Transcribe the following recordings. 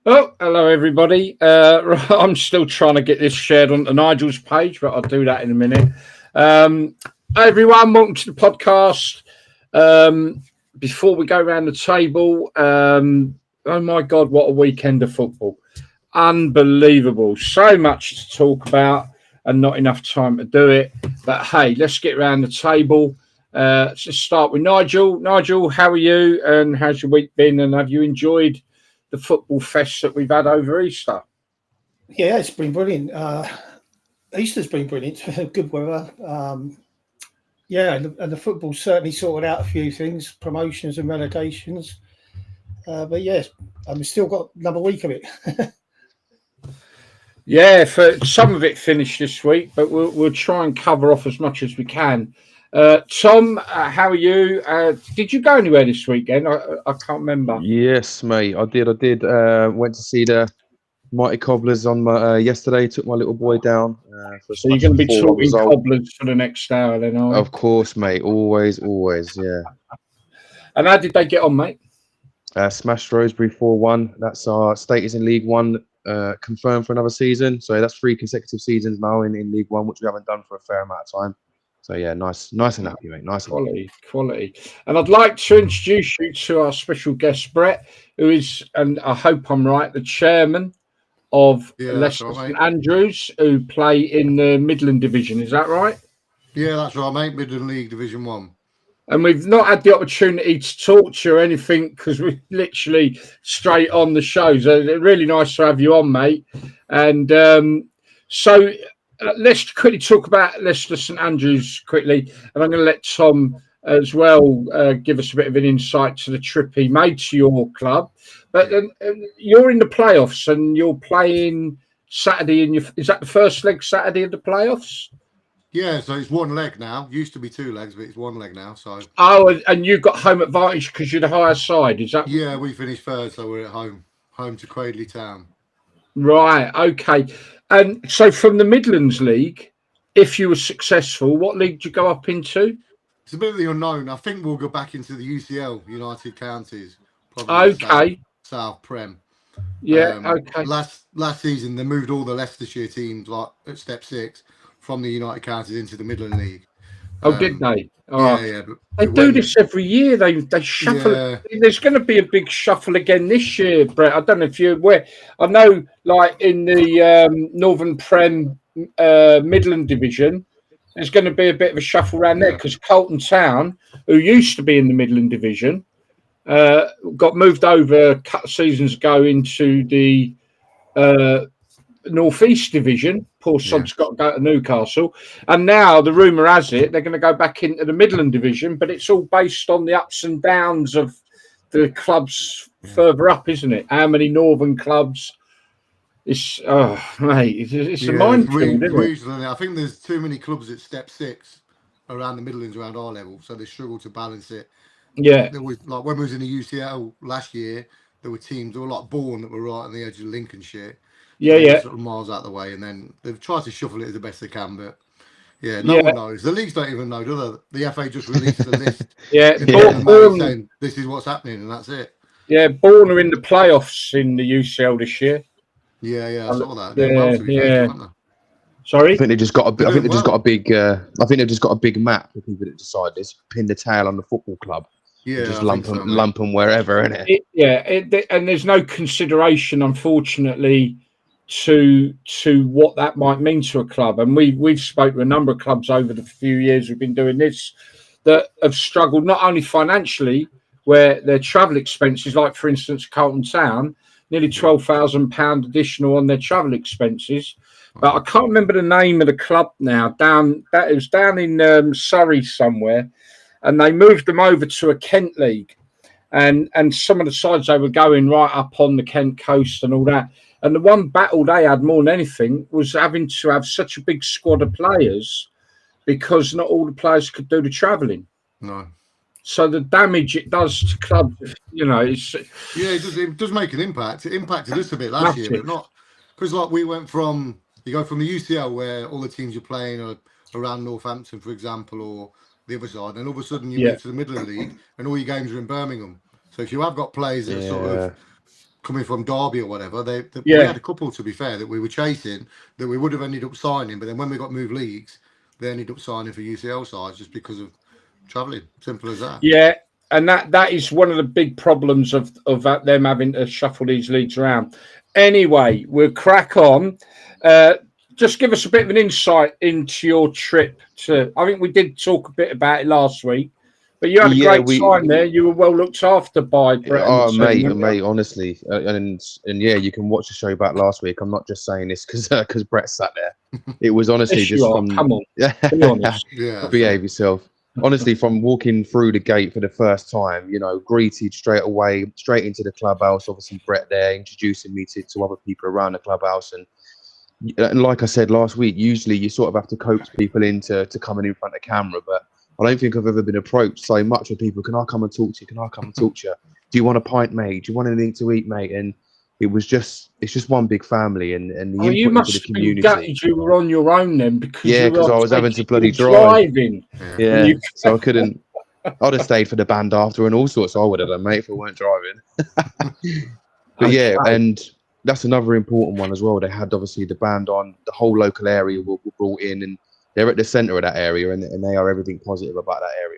Oh, hello everybody. I'm still trying to get this shared onto Nigel's page, but I'll do that in a minute. Hi everyone, welcome to the podcast. Um, Before we go around the table, oh my God, what a weekend of football! Unbelievable. So much to talk about and not enough time to do it. But hey, let's get around the table. Let's just start with Nigel. Nigel, how are you? And how's your week been? And have you enjoyed the football fest that we've had over Easter? Yeah, it's been brilliant. Easter's been brilliant. Good weather. Yeah, and the football certainly sorted out a few things, promotions and relegations. But yes, we've still got another week of it. Yeah, for some of it finished this week, but we'll try and cover off as much as we can. Tom, how are you? Did you go anywhere this weekend? I can't remember. Yes, mate. I did. Went to see the Mighty Cobblers on my yesterday. Took my little boy down for a So you're going smashing to be 4-1 talking result. cobblers for the next hour, then, are we? Of course, mate. Always, always. Yeah. And how did they get on, mate? Smashed Rosebery 4-1. That's our status in League One confirmed for another season. So that's 3 consecutive seasons now in League One, which we haven't done for a fair amount of time. So yeah, nice and happy, mate. Nice and happy. Quality. And I'd like to introduce you to our special guest, Brett, who is, and I hope I'm right, the chairman of That's Leicester right, St mate. Andrews, who play in the Midland Division. Is that right? Yeah, that's right, mate. Midland League Division 1. And we've not had the opportunity to talk to you or anything because we're literally straight on the show. So it's really nice to have you on, mate. And let's quickly talk about Leicester St Andrews quickly. And I'm going to let Tom as well give us a bit of an insight to the trip he made to your club. But you're in the playoffs and you're playing Saturday. Is that the first leg Saturday of the playoffs? Yeah, so it's one leg now. Used to be two legs, but it's one leg now. So And you've got home advantage because you're the higher side. Is that yeah, we finished third, so we're at home to Cradley Town. right? Okay. And so from the Midlands League, if you were successful, what league do you go up into? It's a bit of the unknown. I think we'll go back into the UCL, United Counties, probably Okay. South Prem. Yeah. Okay. Last season they moved all the Leicestershire teams like at step 6 from the United Counties into the Midland League. Oh, did they? Yeah. But They do this every year. They shuffle. Yeah. There's going to be a big shuffle again this year, Brett. I don't know if you're aware. I know, like in the Northern Prem Midland Division, there's going to be a bit of a shuffle around there because Colton Town, who used to be in the Midland Division, got moved over a couple of seasons ago into the Northeast Division. Poor sod's got to go to Newcastle. And now the rumour has it they're going to go back into the Midland Division, but it's all based on the ups and downs of the clubs further up, isn't it? How many northern clubs? It's mate, it's a minefield, isn't it? Regionally, I think there's too many clubs at step 6 around the Midlands, around our level, so they struggle to balance it. Yeah. There was like when we was in the UCL last year, there were teams that were like Bourne that were right on the edge of Lincolnshire. Yeah. Sort of miles out of the way, and then they've tried to shuffle it as the best they can, but no one knows. The leagues don't even know, do they? The FA just released the list. Bourne saying this is what's happening, and that's it. Yeah, Bourne are in the playoffs in the UCL this year. Yeah, I saw that. Sorry, I think they just got a. I think they just got a big. I think they've just got a big map for people that decide this. Pin the tail on the football club. Yeah, just lump them wherever, innit? And there's no consideration, unfortunately, to what that might mean to a club. And we've spoken to a number of clubs over the few years we've been doing this that have struggled not only financially, where their travel expenses, like for instance Carlton Town, nearly £12,000 additional on their travel expenses. But I can't remember the name of the club now. It was down in Surrey somewhere, and they moved them over to a Kent league, and some of the sides they were going right up on the Kent coast and all that. And the one battle they had more than anything was having to have such a big squad of players because not all the players could do the travelling. No. So the damage it does to clubs, it's it does make an impact. It impacted us a bit last year, but not because like we went from you go from the UCL where all the teams you're playing are around Northampton, for example, or the other side, and all of a sudden you move to the Midland League and all your games are in Birmingham. So if you have got players that are sort of coming from Derby or whatever. We Yeah. had a couple, to be fair, that we were chasing that we would have ended up signing, but then when we got moved leagues, they ended up signing for UCL sides just because of travelling. Simple as that. Yeah, and that is one of the big problems of them having to shuffle these leagues around. Anyway, we'll crack on. Just give us a bit of an insight into your trip to. I think we did talk a bit about it last week, but you had a great time there. You were well looked after by Brett. Oh, mate, honestly, and yeah, you can watch the show back last week. I'm not just saying this because Brett sat there. It was honestly Yes, just from. Come on, be honest. Yeah, behave yourself. Honestly, from walking through the gate for the first time, greeted straight away, straight into the clubhouse. Obviously, Brett there introducing me to other people around the clubhouse, and like I said last week, usually you sort of have to coax people into coming in front of camera, but I don't think I've ever been approached so much with people. Can I come and talk to you? Can I come and talk to you? Do you want a pint, mate? Do you want anything to eat, mate? And it's just one big family, and the input you must into the have been community. gutted you were on your own then, because I was having to bloody drive. Yeah, so I couldn't. I'd have stayed for the band after and all sorts. I would have done, mate, if I weren't driving. But yeah, and that's another important one as well. They had obviously the band on. The whole local area were brought in, and they're at the centre of that area, and they are everything positive about that area.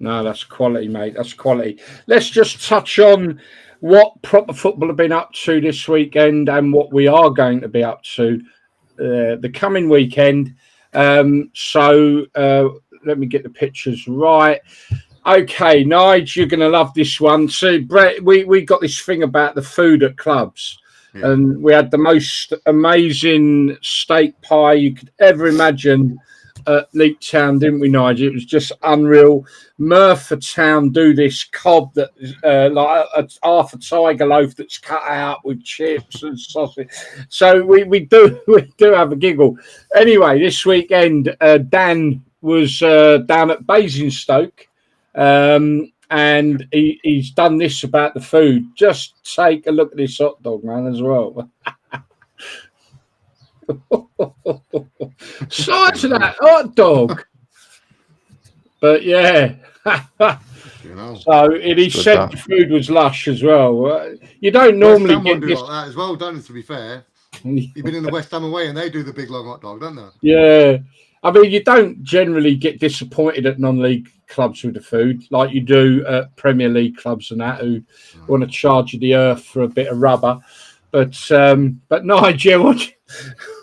No, that's quality, mate. That's quality. Let's just touch on what proper football have been up to this weekend and what we are going to be up to the coming weekend. So let me get the pictures right. Okay, Nigel, you're going to love this one. So, Brett, we got this thing about the food at clubs. Yeah. And we had the most amazing steak pie you could ever imagine at Leek Town, didn't we, Nigel? It was just unreal. Merthyr Town do this cob that like a half a tiger loaf that's cut out with chips and sausage. So we do have a giggle. Anyway, this weekend Dan was down at Basingstoke, and he's done this about the food. Just take a look at this hot dog, man, as well. Size of that hot dog. But yeah. So he said the food was lush as well. You don't normally get this like that as well, don't it, to be fair? You've been in the West Ham away and they do the big long hot dog, don't they? Yeah. I mean, you don't generally get disappointed at non-league clubs with the food like you do at Premier League clubs and that, who want to charge you the earth for a bit of rubber. But Nigel,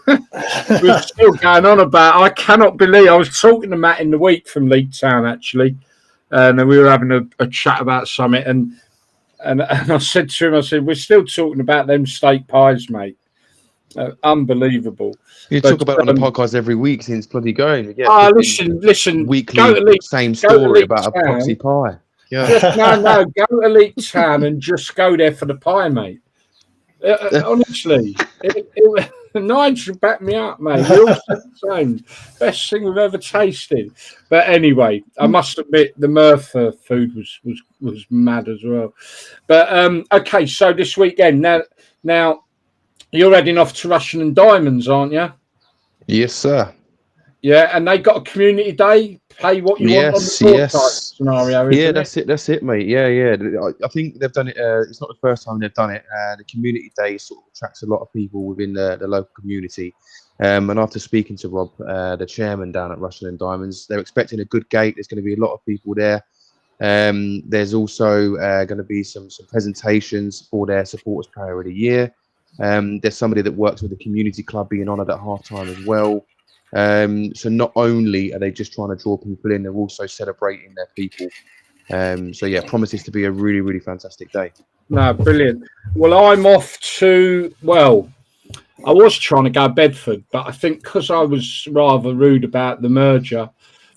we're still going on about. I cannot believe I was talking to Matt in the week from Leek Town actually, and we were having a chat about something, and I said to him, I said, we're still talking about them steak pies, mate. Unbelievable. You talk about it on the podcast every week since bloody going. Listen. Weekly, same story about a proxy pie. Yeah. No. Go to Leek Town and just go there for the pie, mate. Honestly, Nigel back me up, mate. You're all the same. Best thing we've ever tasted. But anyway, I must admit the Merthyr food was mad as well. But okay, so this weekend now you're heading off to Russian and Diamonds, aren't you? Yes, sir. Yeah, and they got a community day. Pay what you want on the floor type scenario. Yeah, that's it, mate. Yeah. I think they've done it. It's not the first time they've done it. The community day sort of attracts a lot of people within the local community. And after speaking to Rob, the chairman down at Russian and Diamonds, they're expecting a good gate. There's going to be a lot of people there. There's also going to be some presentations for their supporters player of the year. There's somebody that works with the community club being honoured at halftime as well. So not only are they just trying to draw people in, they're also celebrating their people. So yeah, promises to be a really, really fantastic day. No, brilliant. Well, I'm off to, I was trying to go Bedford, but I think because I was rather rude about the merger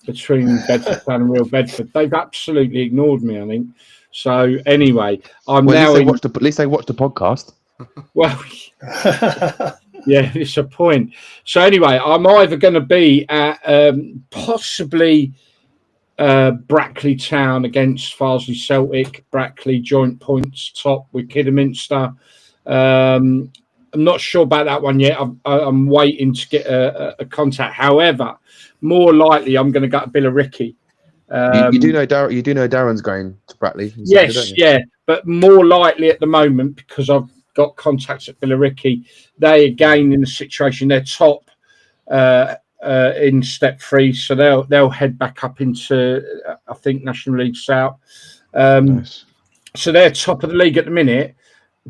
between Bedford and Real Bedford, they've absolutely ignored me, I think. So anyway, at least they watched the podcast. Well, yeah, it's a point. So anyway, I'm either going to be at possibly Brackley Town against Farsley Celtic, Brackley joint points top with Kidderminster. I'm not sure about that one yet. I'm waiting to get a contact. However, more likely I'm going to go to Billericay. You do know Darren's going to Brackley. Yes, yeah. but more likely at the moment, because I've got contacts at Billericay, they again in the situation they're top in step 3, so they'll head back up into I think National League South. Nice. So they're top of the league at the minute,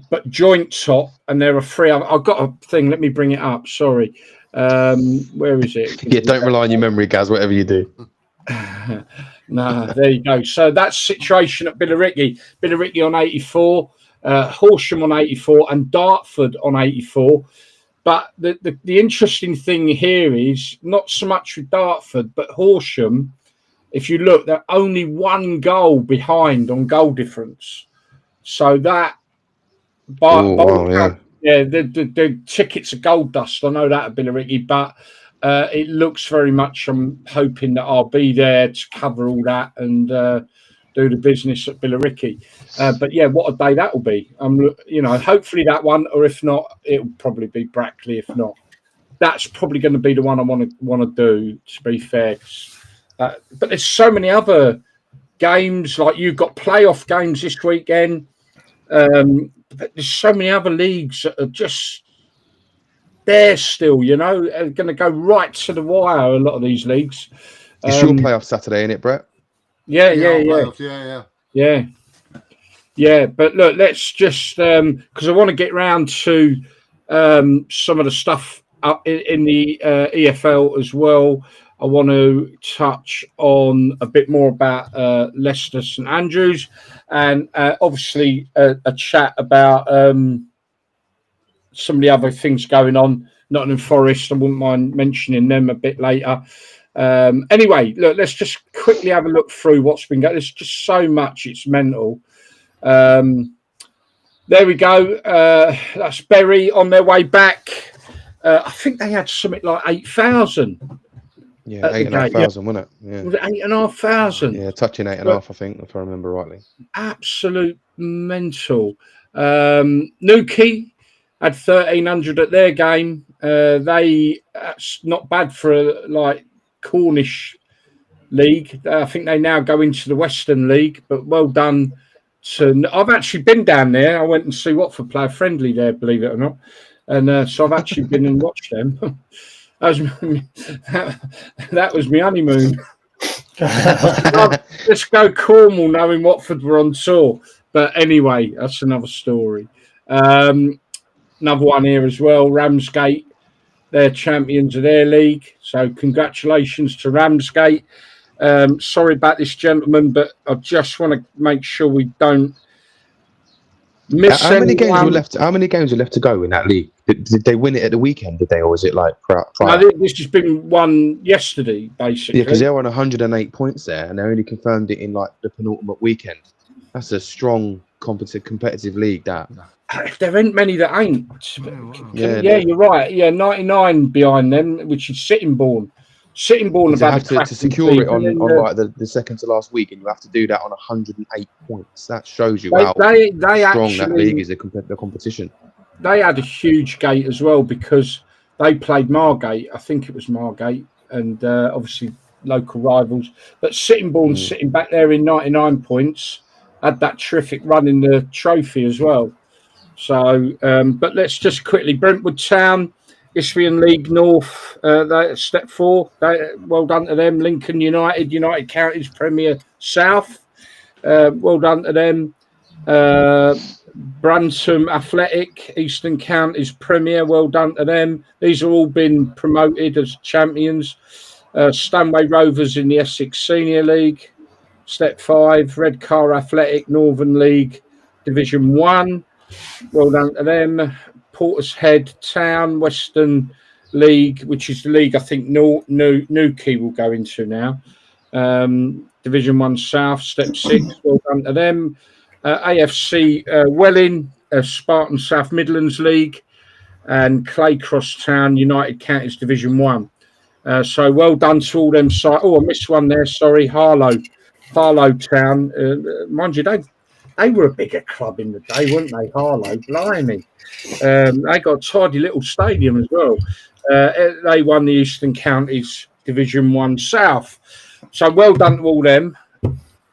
but joint top, and there are 3. I've got a thing. Let me bring it up. Sorry, where is it? Yeah, don't rely on your memory, Gaz. Whatever you do. No, there you go. So that's situation at Billericay. Billericay on 84, Horsham on 84, and Dartford on 84. But the interesting thing here is not so much with Dartford, but Horsham. If you look, they're only 1 goal behind on goal difference. So that, the tickets are gold dust. I know that at Billericay, but it looks very much. I'm hoping that I'll be there to cover all that and do the business at Billericay. But yeah, what a day that will be. Hopefully that one, or if not, it'll probably be Brackley. If not, that's probably going to be the one I want to do. To be fair. But there's so many other games, like you've got playoff games this weekend. But there's so many other leagues that are just there still, are going to go right to the wire, a lot of these leagues. It's your playoff Saturday, isn't it, Brett? Yeah. But look, let's just, because I want to get round to some of the stuff up in the EFL as well. I want to touch on a bit more about Leicester St Andrews, and obviously a chat about some of the other things going on. Nottingham Forest, I wouldn't mind mentioning them a bit later. Anyway, look, let's just quickly have a look through what's been going. There's just so much, it's mental. There we go. That's Bury on their way back. I think they had something like 8,000. Yeah, 8,500, wasn't it? Yeah. Was it 8,500? Yeah, touching 8,500, I think, if I remember rightly. Absolute mental. Newquay had 1,300 at their game. That's not bad for a Cornish league. I think they now go into the Western League, but well done. I've actually been down there. I went and see Watford play a friendly there, believe it or not. And so I've actually been and watched them. That was my honeymoon. Let's go Cornwall, knowing Watford were on tour. But anyway, that's another story. Another one here as well. Ramsgate, they're champions of their league. So congratulations to Ramsgate. Sorry about this, gentlemen, but I just want to make sure we don't miss How many games were left? How many games are left to go in that league? Did they win it at the weekend? Did they, or was it like prior? No, this has been won yesterday, basically. Yeah, because they're on 108 points there, and they only confirmed it in the penultimate weekend. That's a strong competitive league. That there ain't many that ain't. Yeah, you're right. Yeah, 99 behind them, which is Sittingbourne. Sittingbourne have to secure it on the second to last week, and you have to do that on 108 points. That shows you how strong that league is, the competition. They had a huge gate as well because they played Margate. I think it was Margate, and obviously local rivals. But Sittingbourne sitting back there in 99 points had that terrific run in the trophy as well. So, but let's just quickly, Brentwood Town, Isthmian League North, step 4. Well done to them. Lincoln United Counties Premier South. Well done to them. Brantham Athletic, Eastern Counties Premier. Well done to them. These have all been promoted as champions. Stanway Rovers in the Essex Senior League. Step 5. Redcar Athletic Northern League Division 1. Well done to them. Portishead Town Western League, which is the league I think Newquay will go into now. Division 1 South, Step 6. Well done to them. AFC Welling, Spartan South Midlands League, and Claycross Town United Counties Division 1. So well done to all them sides. Oh, I missed one there. Sorry, Harlow Town. Mind you, they were a bigger club in the day, weren't they? Harlow, blimey. They got a tidy little stadium as well. They won the Eastern Counties Division 1 South. So well done to all them.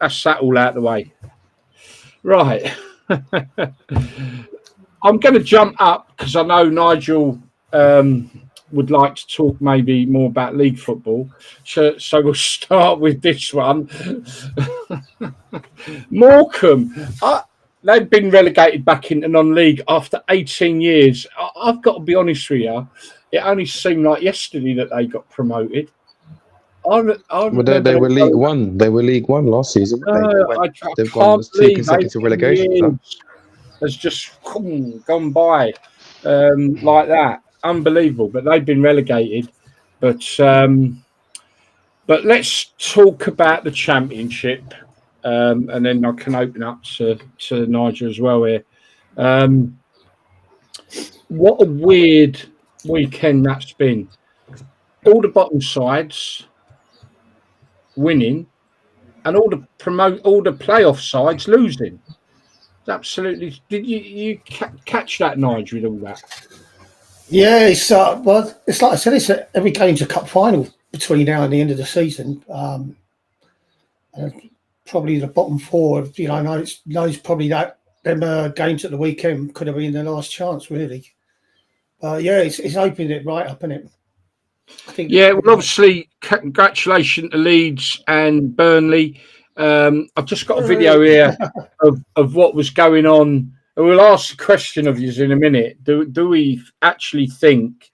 That's that all out of the way. Right. I'm going to jump up because I know Nigel would like to talk maybe more about league football. So we'll start with this one. Morecambe, they've been relegated back into non-league after 18 years. I've got to be honest with you, it only seemed like yesterday that they got promoted. They were League One. They were League One last season. They've gone can't 2 believe consecutive 18 relegations. Huh? years has just gone by like that. Unbelievable. But they've been relegated. But let's talk about the Championship, and then I can open up to Nigel as well here. What a weird weekend that's been. All the bottom sides winning, and all the playoff sides losing. It's absolutely. Did you catch that, Nigel, with all that? Yeah, it's well, it's like I said, every game's a cup final between now and the end of the season. Probably the bottom four, knows probably that them games at the weekend could have been their last chance, really. Yeah, it's opened it right up, isn't it? I think. Yeah, well, obviously, congratulations to Leeds and Burnley. I've just got a video here of what was going on. We'll ask the question of you in a minute. Do we actually think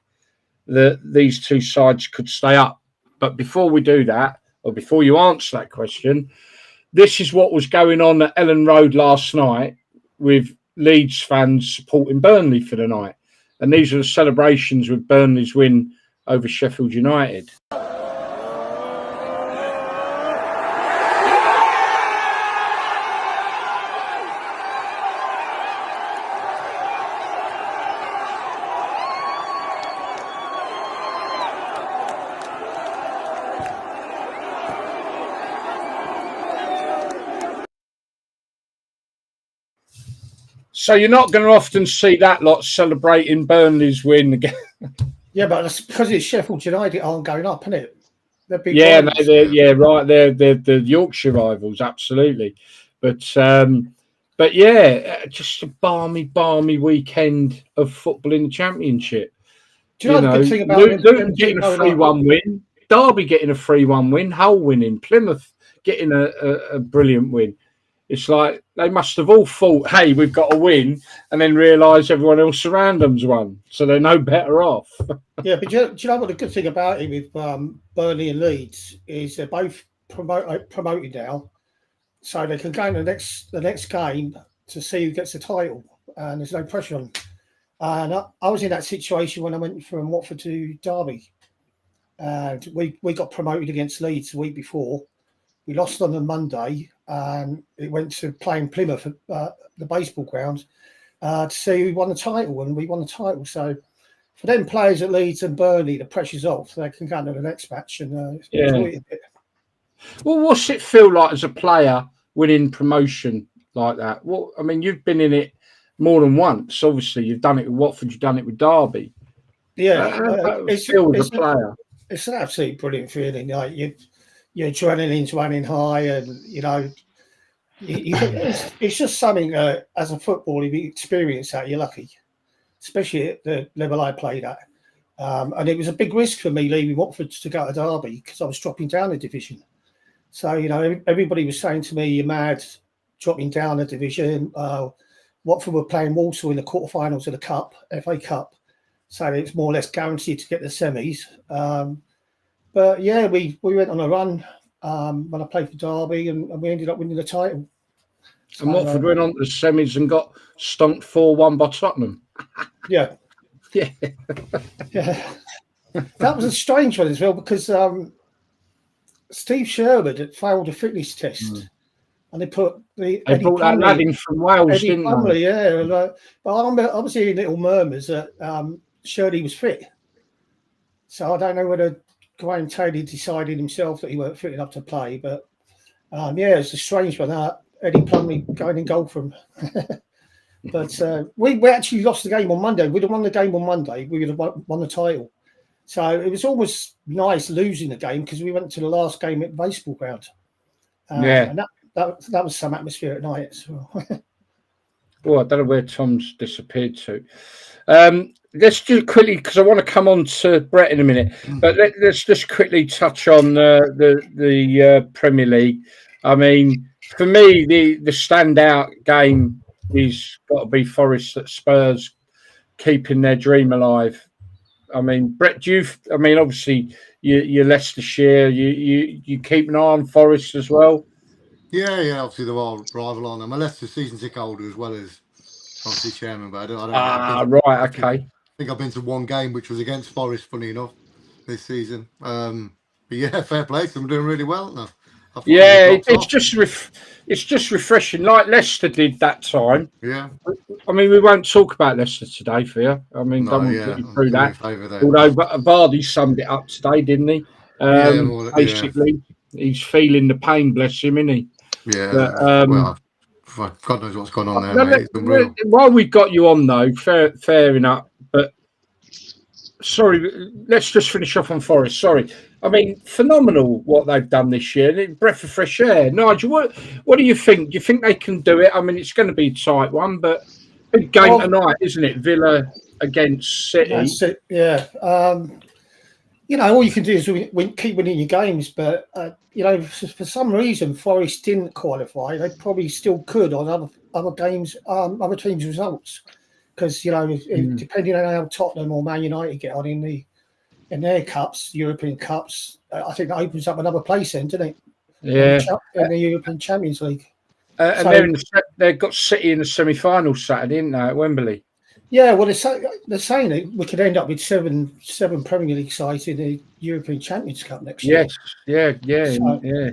that these two sides could stay up? But before we do that, or before you answer that question, this is what was going on at Ellen Road last night with Leeds fans supporting Burnley for the night. And these are the celebrations with Burnley's win over Sheffield United. So you're not going to often see that lot celebrating Burnley's win again. Yeah, but that's because it's Sheffield United aren't going up, isn't it? They're right. They're the Yorkshire rivals, absolutely. But yeah, just a balmy weekend of football in the Championship. Do you know the good thing about Luton getting a 3-1 win, Derby getting a 3-1 win, Hull winning, Plymouth getting a brilliant win. It's like they must have all thought, hey, we've got to win, and then realise everyone else around them's won, so they're no better off. Yeah, but do you know what the good thing about it with Burnley and Leeds is they're both promoted now, so they can go in the next game to see who gets the title, and there's no pressure on them. And I was in that situation when I went from Watford to Derby, and we got promoted against Leeds the week before. We lost on the Monday, and it went to playing Plymouth at the baseball ground to see who won the title, and we won the title. So for them players at Leeds and Burnley, the pressure's off. They can go into the next match and enjoy it a bit. Well, what's it feel like as a player winning promotion like that? Well, I mean, you've been in it more than once. Obviously, you've done it with Watford, you've done it with Derby. Yeah, it's a player. It's an absolutely brilliant feeling. Like your adrenaline's running high, and it's just something as a footballer, if you experience that, you're lucky, especially at the level I played at. And it was a big risk for me leaving Watford to go to Derby because I was dropping down a division. So, everybody was saying to me, you're mad, dropping down a division. Watford were playing Walsall in the quarterfinals of the Cup, FA Cup. So it's more or less guaranteed to get the semis. But yeah, we went on a run when I played for Derby, and we ended up winning the title. So, and Watford went on to the semis and got stomped 4-1 by Tottenham. Yeah. Yeah. Yeah. That was a strange one as well, because Steve Sherwood had failed a fitness test. And they brought that lad in from Wales, didn't they? Yeah. But I was hearing little murmurs that Shirley was fit. So I don't know whether Graham Taylor decided himself that he weren't fit enough to play. But yeah, it's a strange one. Eddie Plumley going in goal for him. But we actually lost the game on Monday. We'd have won the game on Monday. We would have won the title. So it was almost nice losing the game because we went to the last game at the baseball ground. And that was some atmosphere at night as well. Oh, I don't know where Tom's disappeared to. Let's just quickly, because I want to come on to Brett in a minute, but let's just quickly touch on the Premier League. I mean, for me, the standout game is got to be Forest at Spurs, keeping their dream alive. I mean, Brett, I mean, obviously, you're Leicestershire. You keep an eye on Forest as well. Yeah. Obviously, they're all rival on them. I'm a Leicester season ticket holder as well as obviously chairman, but I don't. Right, okay. I think I've been to one game which was against Forest, funny enough, this season. But yeah, fair play to them, doing really well now. Yeah, it's just refreshing, like Leicester did that time. Yeah. I mean, we won't talk about Leicester today, for you. I mean, don't want to put you through that. Although Vardy summed it up today, didn't he? Basically, he's feeling the pain, bless him, isn't he? Yeah. But, well, God knows what's going on there, mate. It's unreal. While we've got you on, though, fair enough. But sorry, let's just finish off on Forest. Sorry. I mean, phenomenal what they've done this year. Breath of fresh air. Nigel, what do you think? Do you think they can do it? I mean, it's going to be a tight one, but big game tonight, isn't it? Villa against City. That's it, yeah. All you can do is keep winning your games, but for some reason Forest didn't qualify. They probably still could on other games, other teams' results, because depending on how Tottenham or Man United get on in their cups, European cups, I think that opens up another place then, doesn't it? Yeah, in the European Champions League. And they've got City in the semi-final Saturday, didn't they, at Wembley? Yeah, well, they're saying that we could end up with seven Premier League sides in the European Champions Cup next year. Yes, yeah.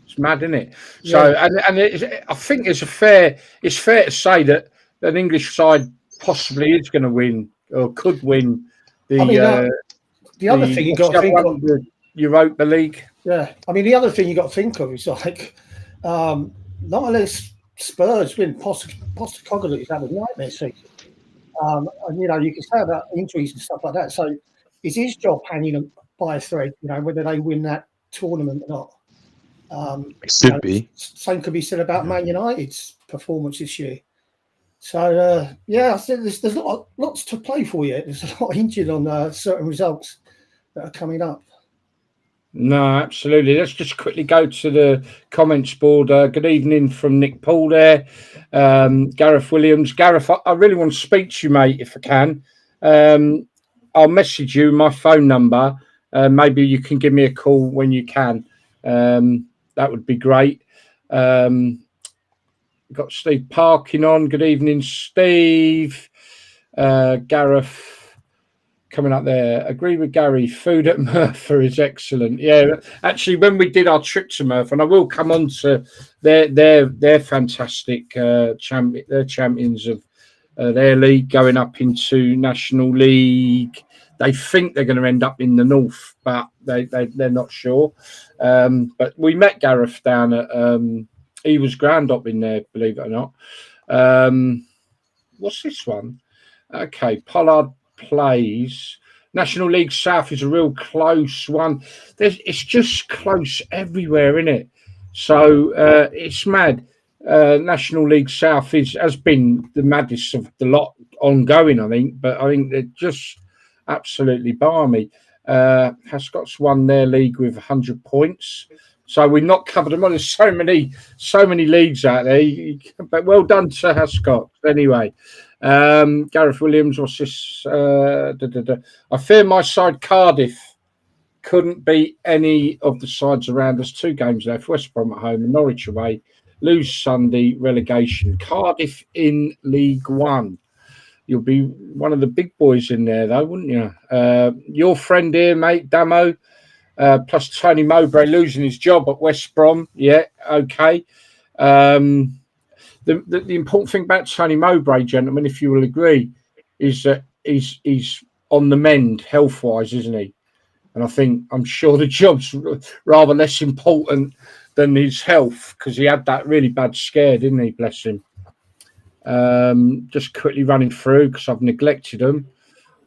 It's mad, isn't it? So, I think it's fair to say that an English side possibly is going to win or could win the other thing you got to think of, the Europa League. Yeah, I mean, the other thing you got to think of is like, not unless Spurs win, Postecoglou is having a nightmare season. And you can say about injuries and stuff like that. So, is his job hanging by a thread? Whether they win that tournament or not. It could be. Same could be said about Man United's performance this year. So, I think there's lots to play for yet. There's a lot injured on certain results that are coming up. No, absolutely. Let's just quickly go to the comments board. Good evening from Nick Paul there. Gareth Williams. Gareth, I really want to speak to you, mate, if I can. I'll message you my phone number. Maybe you can give me a call when you can. That would be great. Got Steve Parkin on. Good evening, Steve. Gareth coming up there. Agree with Gary. Food at Merthyr is excellent. Yeah, actually, when we did our trip to Merthyr, and I will come on to their fantastic champion. They're champions of their league, going up into National League. They think they're going to end up in the north, but they're not sure. But we met Gareth down at. He was grand up in there, believe it or not. What's this one? Okay, Pollard plays. National League South is a real close one. It's just close everywhere, isn't it? So it's mad. National League South has been the maddest of the lot ongoing, I think. But I think they're just absolutely balmy. Hascott's won their league with 100 points. So we've not covered them all. There's so many leagues out there. But well done to Hascott. Anyway, Gareth Williams, what's this? I fear my side Cardiff couldn't beat any of the sides around us. 2 games left. West Brom at home and Norwich away. Lose Sunday, relegation. Cardiff in League One. You'll be one of the big boys in there, though, wouldn't you? Your friend here, mate, Damo. Plus Tony Mowbray losing his job at West Brom. Yeah, okay. The important thing about Tony Mowbray, gentlemen, if you will agree, is that he's on the mend health-wise, isn't he? And I'm sure the job's rather less important than his health, because he had that really bad scare, didn't he? Bless him. Just quickly running through, because I've neglected them.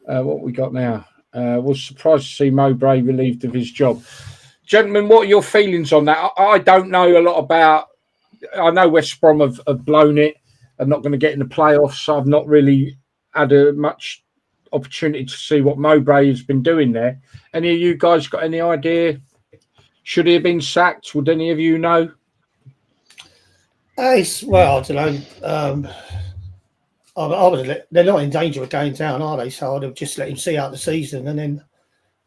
What we got now? Was surprised to see Mowbray relieved of his job. Gentlemen, what are your feelings on that? I don't know a lot about. I know West Brom have blown it. are not going to get in the playoffs. I've not really had much opportunity to see what Mowbray has been doing there. Any of you guys got any idea? Should he have been sacked? Would any of you know? Well, I don't know. I would they're not in danger of going down, are they? So I'd have just let him see out the season and then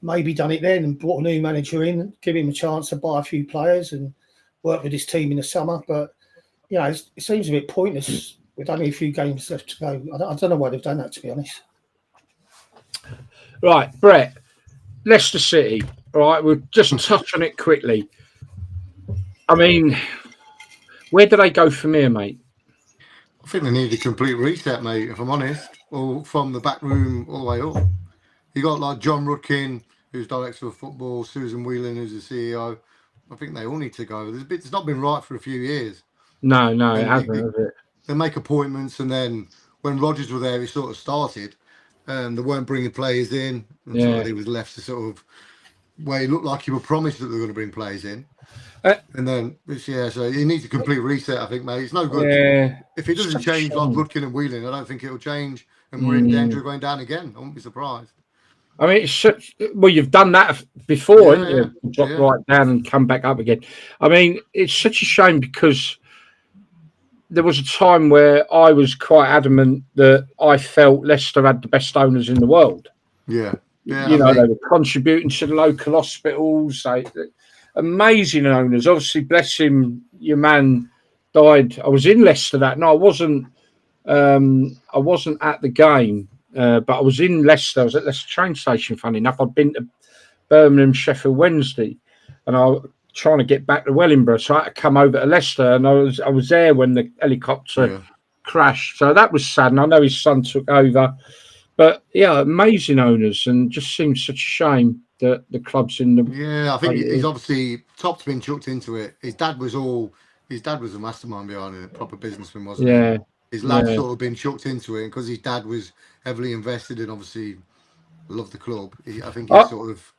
maybe done it then and brought a new manager in, give him a chance to buy a few players and work with his team in the summer. But, it seems a bit pointless with only a few games left to go. I don't know why they've done that, to be honest. Right, Brett, Leicester City. All right, we'll just touch on it quickly. I mean, where do they go from here, mate? I think they need a complete reset, mate, if I'm honest. Or from the back room all the way up. You got like John Rudkin, who's director of football, Susan Whelan, who's the CEO. I think they all need to go. It's not been right for a few years. No, it hasn't, has it? They make appointments, and then when Rodgers were there, he sort of started. They weren't bringing players in. And so he was left to sort of where he looked like he was promised that they were going to bring players in. And then, so he needs a complete reset, I think, mate. It's no good. Yeah. If he doesn't change like Rudkin and Whelan, I don't think it'll change. And we're in danger of going down again. I wouldn't be surprised. I mean, you've done that before, haven't you? Drop right down and come back up again. I mean, it's such a shame because there was a time where I was quite adamant that I felt Leicester had the best owners in the world. Yeah. They were contributing to the local hospitals. Amazing owners. Obviously, bless him, your man died. I was in Leicester that night. I wasn't at the game. But I was in Leicester. I was at Leicester train station, funny enough. I'd been to Birmingham, Sheffield Wednesday, and I was trying to get back to Wellingborough. So I had to come over to Leicester, and I was there when the helicopter crashed. So that was sad. And I know his son took over. But, amazing owners, and just seems such a shame that the club's in the... Yeah, I think he's obviously... Top's been chucked into it. His dad was a mastermind behind it, a proper businessman, wasn't he? His lad sort of been chucked into it, and because his dad was heavily invested in, obviously, loved the club. I think he's sort of.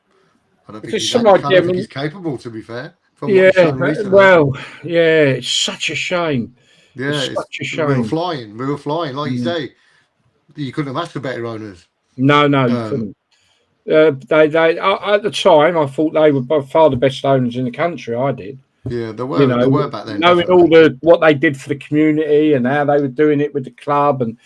I don't think he's capable, to be fair. It's such a shame. Yeah, it's such a shame. We were flying, like you say. You couldn't have asked for better owners. No, you couldn't. They at the time, I thought they were by far the best owners in the country. I did. Yeah, they were. They were back then. Knowing all what they did for the community and how they were doing it with the club, and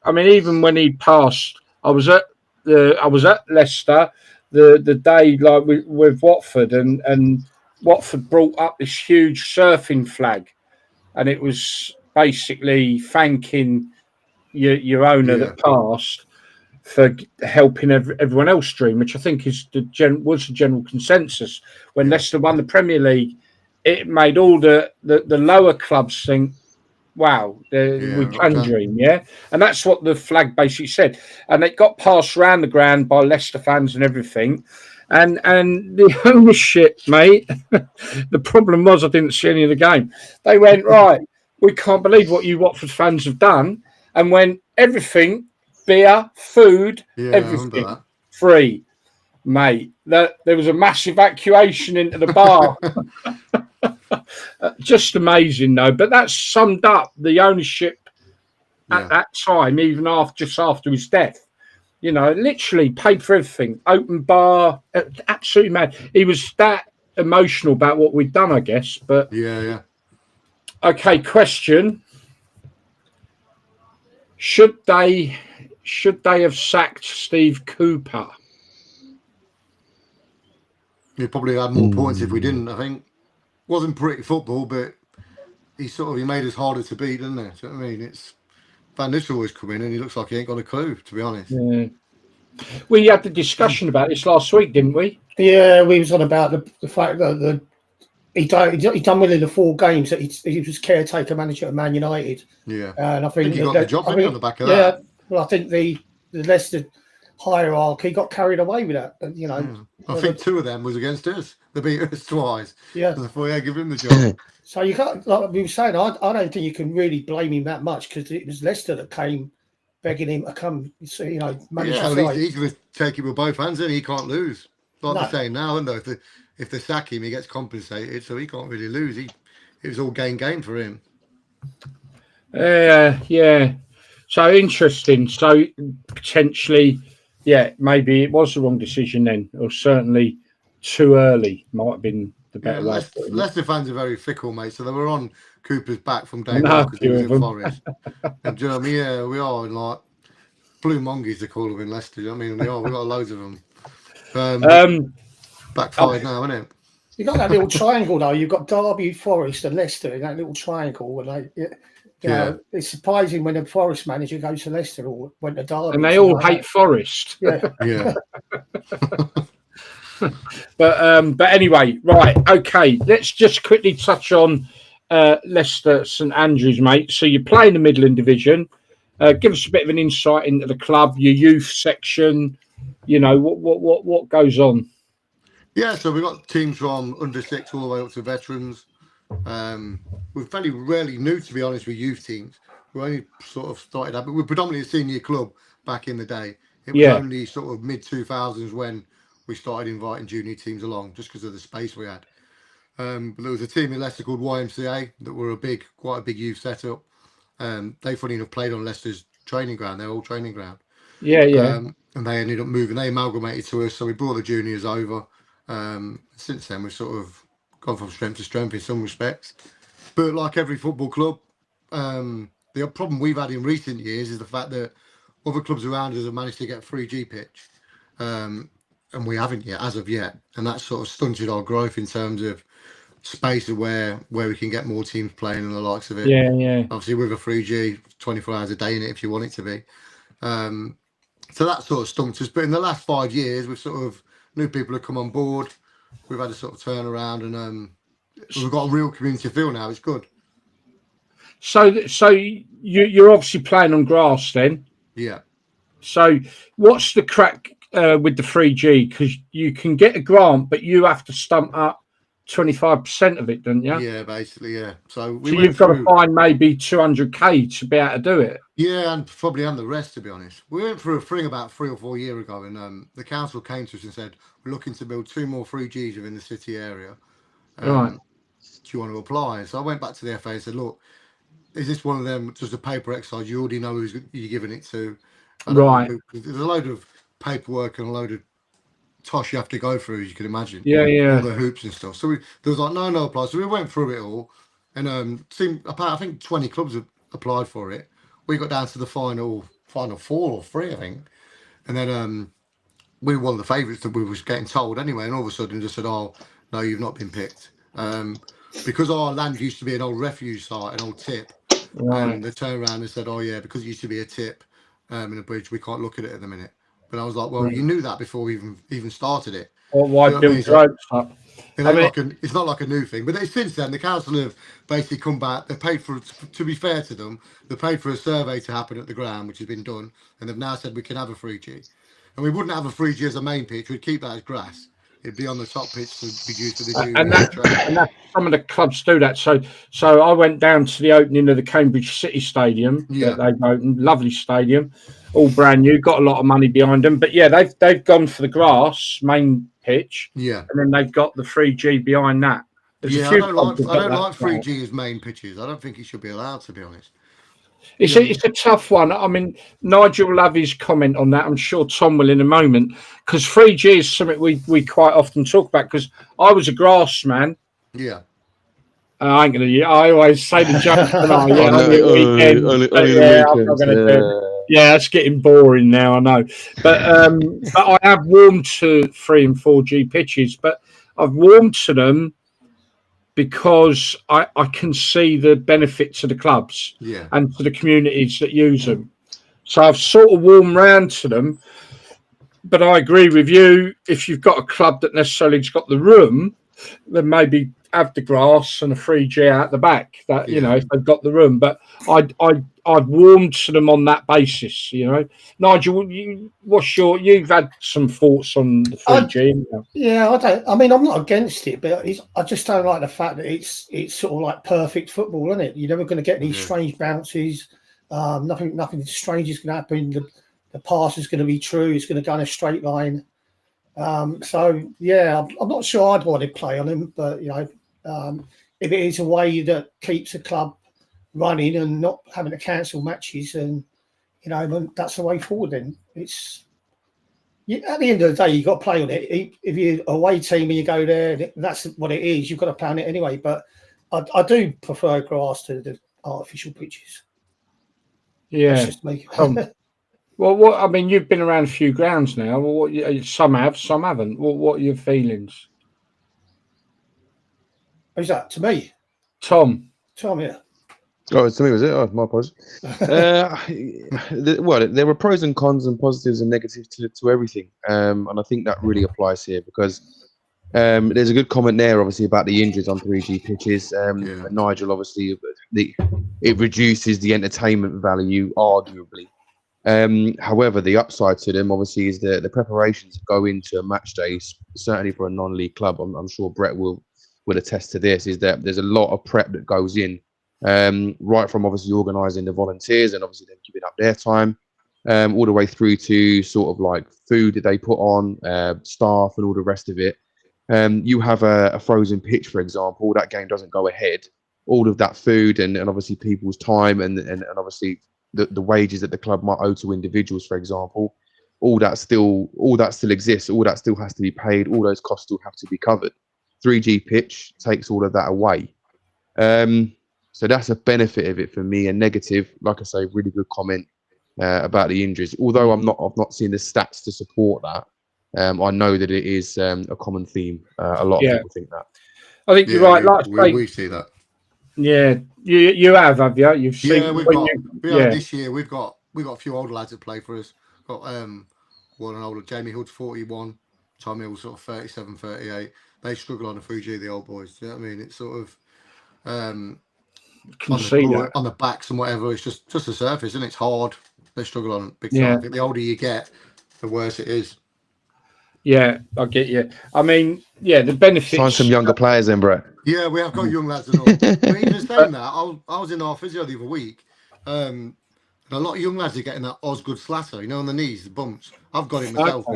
even when he passed, I was at Leicester the day like with Watford, and Watford brought up this huge surfing flag, and it was basically thanking your owner that passed for helping everyone else dream, which I think was the general consensus when Leicester won the Premier League. It made all the lower clubs think, wow, we can dream, and that's what the flag basically said. And it got passed around the ground by Leicester fans and everything. And the ownership, mate, the problem was I didn't see any of the game. They went, right, we can't believe what you Watford fans have done, and when everything, beer, food, everything free, mate. There was a mass evacuation into the bar. Just amazing, though. But that summed up the ownership at that time, even just after his death. Literally paid for everything. Open bar, absolutely mad. He was that emotional about what we'd done, I guess. But okay, question: Should they have sacked Steve Cooper? He probably had more points if we didn't. I think wasn't pretty football, but he made us harder to beat, didn't he? So, I mean, it's Van Nistelrooy's come in and he looks like he ain't got a clue, to be honest. Yeah. We had the discussion about this last week, didn't we? Yeah, we was on about the fact that he done well in the 4 games that he was caretaker manager at Man United. Yeah, and I think he got the job on the back of that. Yeah, well, I think the Leicester hierarchy got carried away with that. I think 2 of them was against us. They beat us twice. Yeah, before give him the job. So you can't, like we were saying, I don't think you can really blame him that much because it was Leicester that came begging him to come. Manage the side. He's going to take it with both hands, and he can't lose. Like they're saying now, and if they sack him, he gets compensated, so he can't really lose. It was all game for him. Yeah. So interesting. So potentially, yeah, maybe it was the wrong decision then, or certainly too early. Might have been the Yeah, better way of putting it. Leicester fans are very fickle, mate. So they were on Cooper's back from I day know one a because he few was of at them. Forest. And do you know what I mean? Yeah, we are like blue monkeys, they call them in Leicester. You know what I mean? We are. We've got loads of them. Backfired now, isn't it? You got that little triangle though. You've got Derby, Forest, and Leicester in that little triangle. Where it's surprising when a Forest manager goes to Leicester or went to Derby. And they all hate Forest. Yeah. Yeah. But anyway, right, okay. Let's just quickly touch on Leicester St Andrews, mate. So you play in the Midland Division. Give us a bit of an insight into the club, your youth section. You know what goes on. Yeah, so we've got teams from under 6 all the way up to veterans. We're fairly rarely new, to be honest, with youth teams. We only sort of started out, but we're predominantly a senior club back in the day. It was only sort of mid-2000s when we started inviting junior teams along, just because of the space we had. But there was a team in Leicester called YMCA that were quite a big youth setup. They, funny enough, played on Leicester's training ground, their old training ground. Yeah. And they ended up moving. They amalgamated to us, so we brought the juniors over. Since then, we've sort of gone from strength to strength in some respects. But like every football club, the problem we've had in recent years is the fact that other clubs around us have managed to get 3G pitch, and we haven't yet, as of yet. And that's sort of stunted our growth in terms of space of where we can get more teams playing and the likes of it. Yeah. Obviously, with a 3G, 24 hours a day in it if you want it to be. So that sort of stumped us. But in the last 5 years, we've sort of new people have come on board. We've had a sort of turnaround, and we've got a real community feel now. It's good. So you're obviously playing on grass then. Yeah. So what's the crack with the 3G? Because you can get a grant, but you have to stump up 25% of it, don't you? Yeah, basically, yeah. So you've got to find maybe 200k to be able to do it. Yeah, and the rest, to be honest. We went through a thing about 3 or 4 years ago, and the council came to us and said, we're looking to build 2 more 3Gs within the city area. Right. Do you want to apply? So I went back to the FA and said, look, is this one of them, just a paper exercise? You already know who you're giving it to. Right. There's a load of paperwork and a load of tosh you have to go through, as you can imagine. Yeah. All the hoops and stuff. So there was like no apply. So we went through it all, and I think 20 clubs have applied for it. We got down to the final 4 or 3, I think, and then we were one of the favourites that we was getting told anyway. And all of a sudden, just said, "Oh no, you've not been picked," because our land used to be an old refuge site, an old tip. Right. And they turned around and said, "Oh yeah, because it used to be a tip in a bridge, we can't look at it at the minute." But I was like, "Well, you knew that before we even started it." Well, why build roads up? It's not like a new thing. But since then, the council have basically come back. They paid for, to be fair to them, they paid for a survey to happen at the ground, which has been done, and they've now said we can have a 3G. And we wouldn't have a 3G as a main pitch. We'd keep that as grass. It'd be on the top pitch to be used for the junior. And that some of the clubs do that. So I went down to the opening of the Cambridge City Stadium. Yeah, they've opened, lovely stadium, all brand new, got a lot of money behind them. But yeah, they've gone for the grass main pitch. Yeah, and then they've got the 3G behind that. I don't like 3G as main pitches. I don't think it should be allowed, to be honest. It's a tough one. I mean, Nigel will have his comment on that. I'm sure Tom will in a moment, because 3G is something we quite often talk about, because I was a grass man. Yeah. I ain't gonna. I always say the joke. I'm not gonna do. Yeah, it's getting boring now. I know, but I have warmed to 3 and 4G pitches, but I've warmed to them because I can see the benefit to the clubs and to the communities that use them. So I've sort of warmed round to them. But I agree with you. If you've got a club that necessarily has got the room, then maybe have the grass and a 3G out the back. That you know, if they've got the room. But I'd warmed to them on that basis. You know, Nigel, you've had some thoughts on the 3G? I'm not against it, but I just don't like the fact that it's sort of like perfect football, isn't it? You're never going to get these strange bounces. Nothing strange is going to happen. The pass is going to be true. It's going to go in a straight line. I'm not sure I'd want to play on him, but if it is a way that keeps a club running and not having to cancel matches, and that's the way forward. Then it's at the end of the day, you've got to play on it. If you're a away team and you go there, that's what it is. You've got to play on it anyway. But I do prefer grass to the artificial pitches. Yeah. That's just me. Well, I mean, you've been around a few grounds now. Well, some have, some haven't. What are your feelings? Who's that? To me? Tom, yeah. Oh, to me, was it? Oh, my apologies. Well, there were pros and cons and positives and negatives to everything. And I think that really applies here because there's a good comment there, obviously, about the injuries on 3G pitches. Nigel, obviously, it reduces the entertainment value, arguably. However, the upside to them, obviously, is the preparations that go into a match day, certainly for a non-league club. I'm sure Brett will attest to this, is that there's a lot of prep that goes in. Right from obviously organising the volunteers and obviously them giving up their time, all the way through to sort of like food that they put on, staff and all the rest of it. You have a frozen pitch, for example, that game doesn't go ahead. All of that food and obviously people's time and obviously the wages that the club might owe to individuals, for example, all that still exists. All that still has to be paid. All those costs still have to be covered. 3G pitch takes all of that away. So that's a benefit of it for me. A negative, like I say, really good comment about the injuries. Although I've not seen the stats to support that. I know that it is a common theme. A lot of people think that. I think you're right. We see that. Yeah, you have you? You've seen. Yeah, we've got. This year we've got a few older lads that play for us. Got one older, Jamie Hood's 41, Tom Hill's sort of 37, 38. They struggle on the 3G, the old boys. Do you know what I mean? It's sort of on the backs and whatever. It's just the surface, and it's hard. They struggle on it big time. I think the older you get, the worse it is. Yeah, I get you. I mean, the benefits. Find some younger players in, Brett. Yeah, we have got young lads and all. But even saying that, I was in our physio the other week. And a lot of young lads are getting that Osgood slatter, on the knees, the bumps. I've got it myself,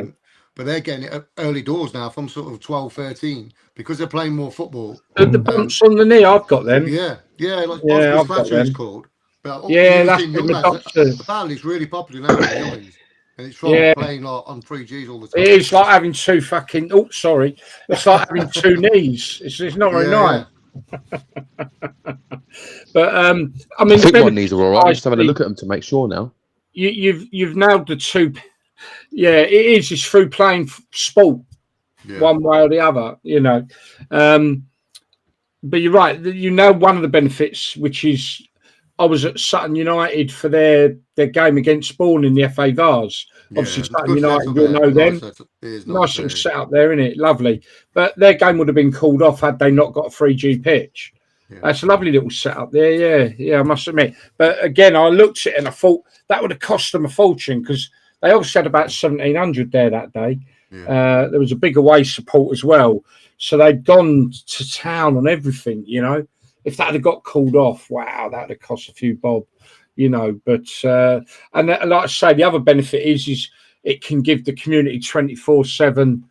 but they're getting it early doors now from sort of 12, 13 because they're playing more football. The bumps on the knee, I've got them. Osgood slatter is called. But that's young lads. Apparently, it's really popular now. And it's from playing on 3Gs all the time. It's like having two fucking. Oh, sorry. It's like having two knees. It's not very nice. But I mean, I think my knees are all right. I'm just having a look at them to make sure now. You've nailed the two. Yeah, it is. It's through playing sport, one way or the other. But you're right. One of the benefits, which is. I was at Sutton United for their game against Bourne in the FA Vars. Obviously, Sutton United, you'll know them. Nice little setup there, isn't it? Lovely. But their game would have been called off had they not got a 3G pitch. Yeah. That's a lovely little setup there. Yeah, I must admit. But again, I looked at it and I thought that would have cost them a fortune because they obviously had about 1,700 there that day. Yeah. There was a big away support as well. So they'd gone to town on everything, If that had got called off, wow, that would have cost a few bob, But and like I say, the other benefit is it can give the community 24/7.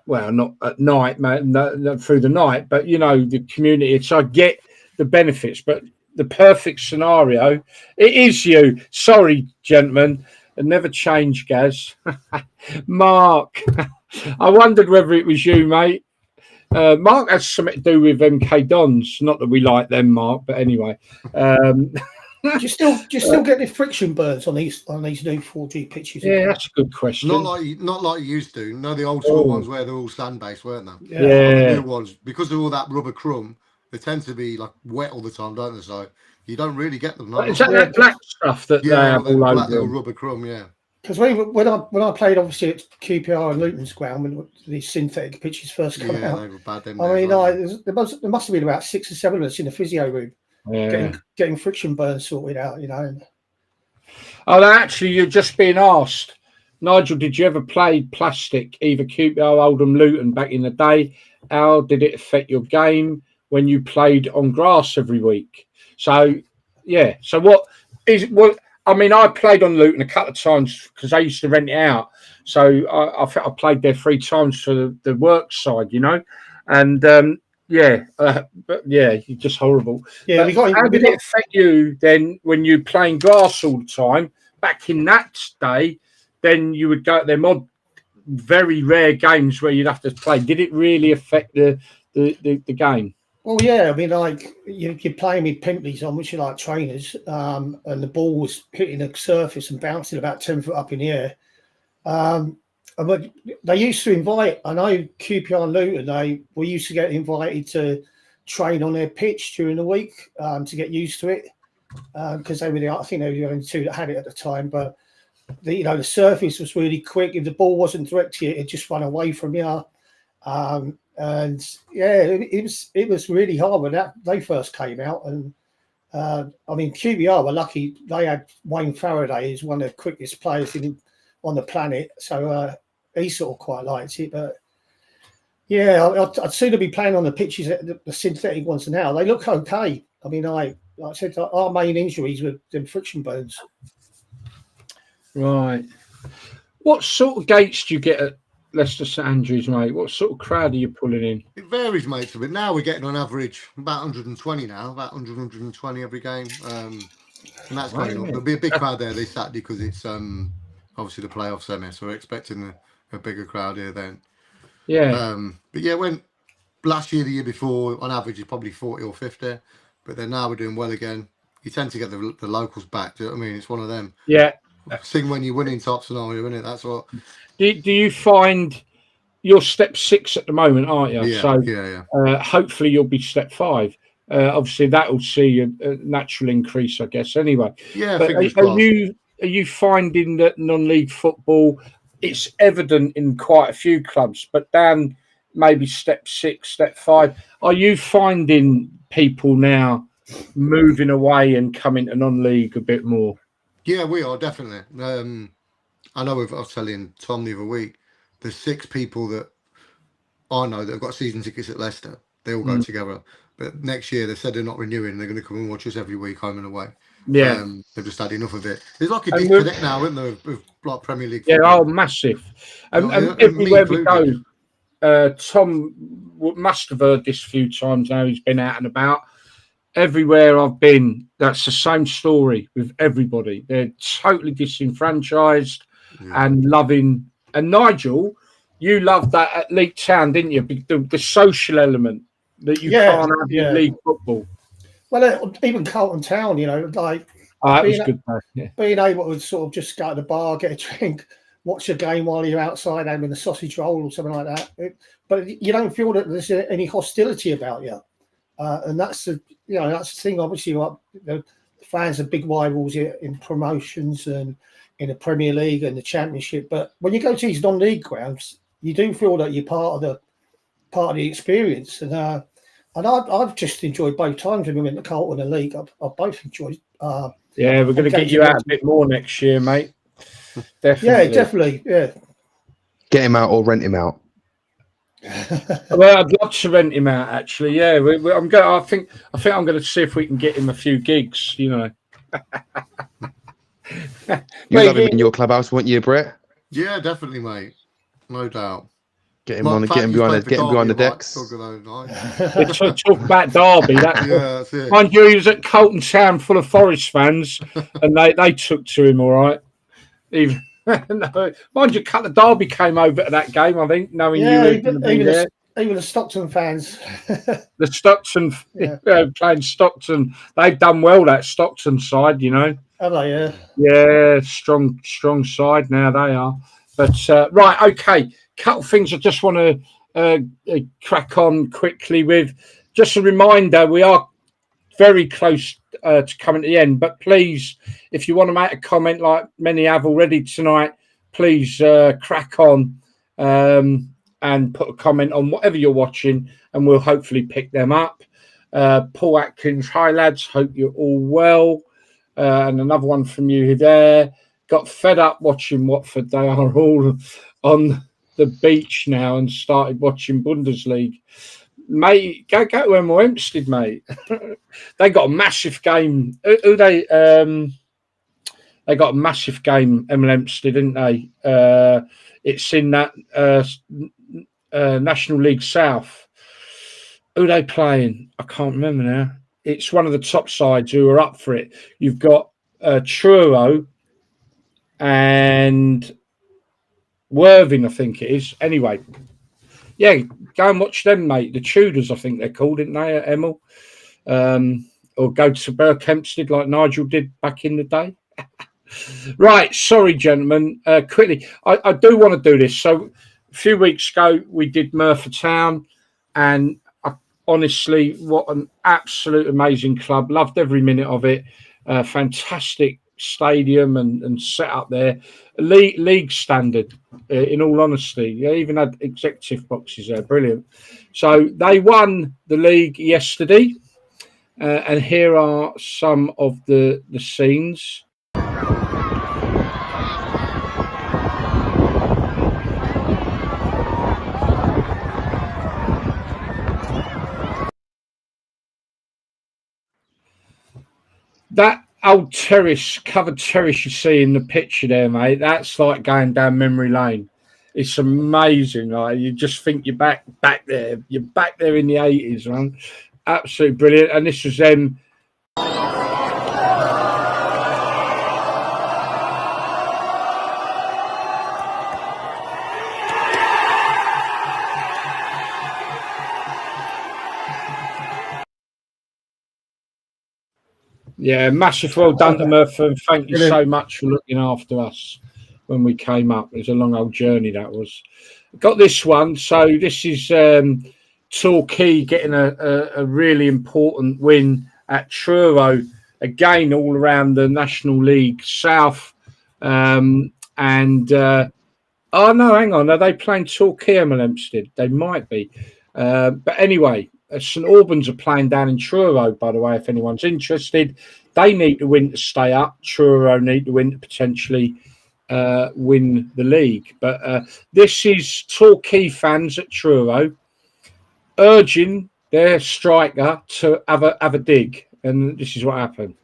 Well, not at night, man, not through the night, but the community. So I get the benefits, but the perfect scenario it is you. Sorry, gentlemen, and never change, Gaz. Mark, I wondered whether it was you, mate. Mark has something to do with MK Dons. Not that we like them, Mark, but anyway. Do you still get the friction burns on these new 4G pitches? Yeah, that's a good question. Not like you used to. No, the old school ones where they're all sand based, weren't they? Yeah. The new ones, because of all that rubber crumb, they tend to be like wet all the time, don't they? So you don't really get them. Is that black stuff that they have all over? Little rubber crumb, yeah. Because when I played obviously at QPR and Luton's ground when these synthetic pitches first come out, they were bad. There must have been about 6 or 7 of us in the physio room getting friction burns sorted out. Oh, actually, you're just being asked, Nigel. Did you ever play plastic, either QPR, Oldham, Luton back in the day? How did it affect your game when you played on grass every week? So, yeah. So what? I mean, I played on Luton a couple of times because I used to rent it out. So I played there 3 times for the work side, And but yeah, you're just horrible. Yeah, But how did it affect you then when you're playing grass all the time? Back in that day, then you would go at them odd, very rare games where you'd have to play. Did it really affect the game? Well, yeah, I mean, like you're playing with Pimpleys on, which are like trainers, and the ball was hitting the surface and bouncing about 10 foot up in the air. And they used to invite, I know QPR and Luton, we used to get invited to train on their pitch during the week to get used to it, because I think they were the only two that had it at the time. But the surface was really quick. If the ball wasn't direct to you, it just ran away from you. And yeah, it was really hard when they first came out. And I mean, QPR were lucky; they had Wayne Faraday, who's one of the quickest players on the planet. So he sort of quite liked it. But yeah, I'd sooner be playing on the pitches, the synthetic ones now. They look okay. I mean, like I said, our main injuries were them friction burns. Right. What sort of gates do you get at Leicester St Andrews, mate? What sort of crowd are you pulling in? It varies, mate, a bit. Now we're getting on average about 120 now, about 120 every game. And that's going up. There'll be a big crowd there this Saturday because it's obviously the playoff semi, so we're expecting a bigger crowd here then. Yeah. But yeah, when last year, the year before, on average, it's probably 40 or 50. But then now we're doing well again. You tend to get the locals back. Do you know what I mean? It's one of them. Yeah. Sing when you're winning top scenario, isn't it? That's what. Do you find you're step 6 at the moment, aren't you? Yeah, so yeah. Hopefully you'll be step 5. Obviously that will see a natural increase, I guess. Anyway. Yeah. But are you finding that non-league football? It's evident in quite a few clubs, but down maybe step 6, step 5. Are you finding people now moving away and coming to non-league a bit more? Yeah, we are definitely. I know I was telling Tom the other week, there's 6 people that I know that have got season tickets at Leicester. They all go together. But next year they said they're not renewing. They're going to come and watch us every week, home and away. Yeah. They've just had enough of it. There's like a disconnect now, isn't there, of like Premier League football? Yeah, massive. And everywhere we go, Tom must have heard this a few times now. He's been out and about. Everywhere I've been, that's the same story with everybody. They're totally disenfranchised and loving. And Nigel, you loved that at League Town, didn't you? The social element that you can't have in league football. Well, even Carlton Town, like that was good. Being able to sort of just go to the bar, get a drink, watch a game while you're outside having a sausage roll or something like that. But you don't feel that there's any hostility about you. And that's the thing. Obviously, the fans are big rivals in promotions and in the Premier League and the Championship. But when you go to these non-league grounds, you do feel that you're part of the experience. And I've just enjoyed both times when we went to Carlton and League. I've both enjoyed. We're going to get you out a bit more next year, mate. Definitely. Yeah, definitely. Yeah. Get him out or rent him out. Well, I'd love to rent him out. Actually, yeah. I think I'm going to see if we can get him a few gigs. You love him in your clubhouse, won't you, Brett? Yeah, definitely, mate. No doubt. Get him behind the decks. Talk about Derby. That's it. Mind you, he was at Colton Town full of Forest fans, and they took to him all right. Even. No, mind you, Cut the Derby came over to that game, I think, knowing you were going to be there. Even the Stockton fans. The Stockton, playing Stockton, they've done well, that Stockton side, Have they, yeah? Yeah, strong side now, they are. But, right, okay, couple of things I just want to crack on quickly with. Just a reminder, we are very close to coming to the end, but please, if you want to make a comment like many have already tonight, please crack on and put a comment on whatever you're watching, and we'll hopefully pick them up. Paul Atkins, hi lads, hope you're all well. And another one from you there. Got fed up watching Watford. They are all on the beach now and started watching Bundesliga. Mate, go to Hemel Hempstead, mate. They got a massive game. They got a massive game, Hemel Hempstead, didn't they? It's in that National League South. Who are they playing? I can't remember now. It's one of the top sides who are up for it. You've got Truro and Worthing, I think it is. Anyway, yeah, go and watch them, mate. The Tudors, I think they're called, didn't they, at Emil? Or go to Berkhamsted like Nigel did back in the day. Right, sorry, gentlemen. Quickly, I do want to do this. So a few weeks ago, we did Merthyr Town, and honestly, what an absolute amazing club. Loved every minute of it. Fantastic stadium and set up there. League standard, in all honesty. They even had executive boxes there. Brilliant. So they won the league yesterday. And here are some of the scenes. That old terrace, covered terrace you see in the picture there, mate, that's like going down memory lane. It's amazing. Like, you just think you're back there. You're back there in the 80s, man. Absolutely brilliant. And this was them. Yeah, massive well done to Merthyr, and thank you so much for looking after us when we came up. It was a long old journey, that was. Got this one. So this is Torquay getting a really important win at Truro, again all around the National League South. Oh no, hang on, are they playing Torquay Hempstead? They might be. But anyway, St Albans are playing down in Truro, by the way, if anyone's interested. They need to win to stay up. Truro need to win to potentially win the league. But this is Torquay fans at Truro urging their striker to have a dig. And this is what happened.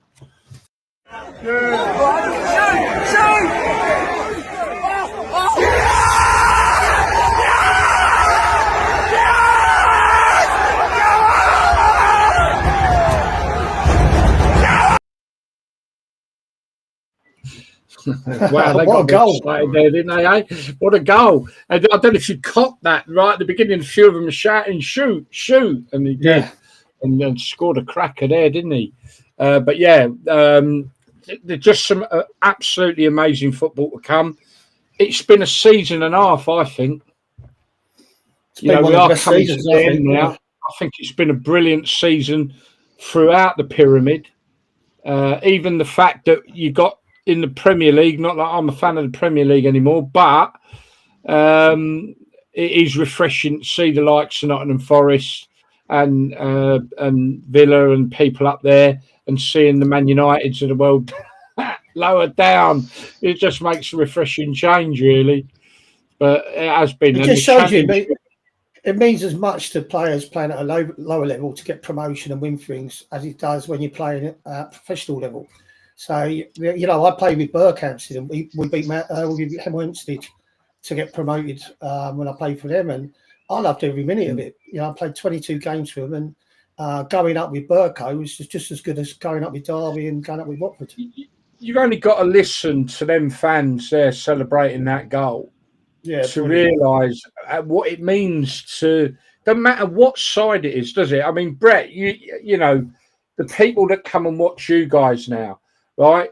Wow, they got a goal there, didn't they? Eh? What a goal! And I don't know if you caught that right at the beginning. A few of them were shouting, "Shoot, shoot!" and he did, and scored a cracker there, didn't he? But yeah, there's just some absolutely amazing football to come. It's been a season and a half, I think. We are coming to the end now. I think it's been a brilliant season throughout the pyramid. Even the fact that you got in the Premier League, not that I'm a fan of the Premier League anymore, but it is refreshing to see the likes of Nottingham Forest and Villa and people up there, and seeing the Man Uniteds of the world lower down. It just makes a refreshing change, really. But it has been. It just shows you. It means as much to players playing at a lower level to get promotion and win things as it does when you're playing at professional level. So, I played with Berkhamsted, and we beat Hempstead to get promoted when I played for them, and I loved every minute of it. I played 22 games for them, and going up with Burko was just as good as going up with Derby and going up with Watford. You've only got to listen to them fans there celebrating that goal to realise what it means to. Doesn't matter what side it is, does it? I mean, Brett, you know, the people that come and watch you guys now. Right,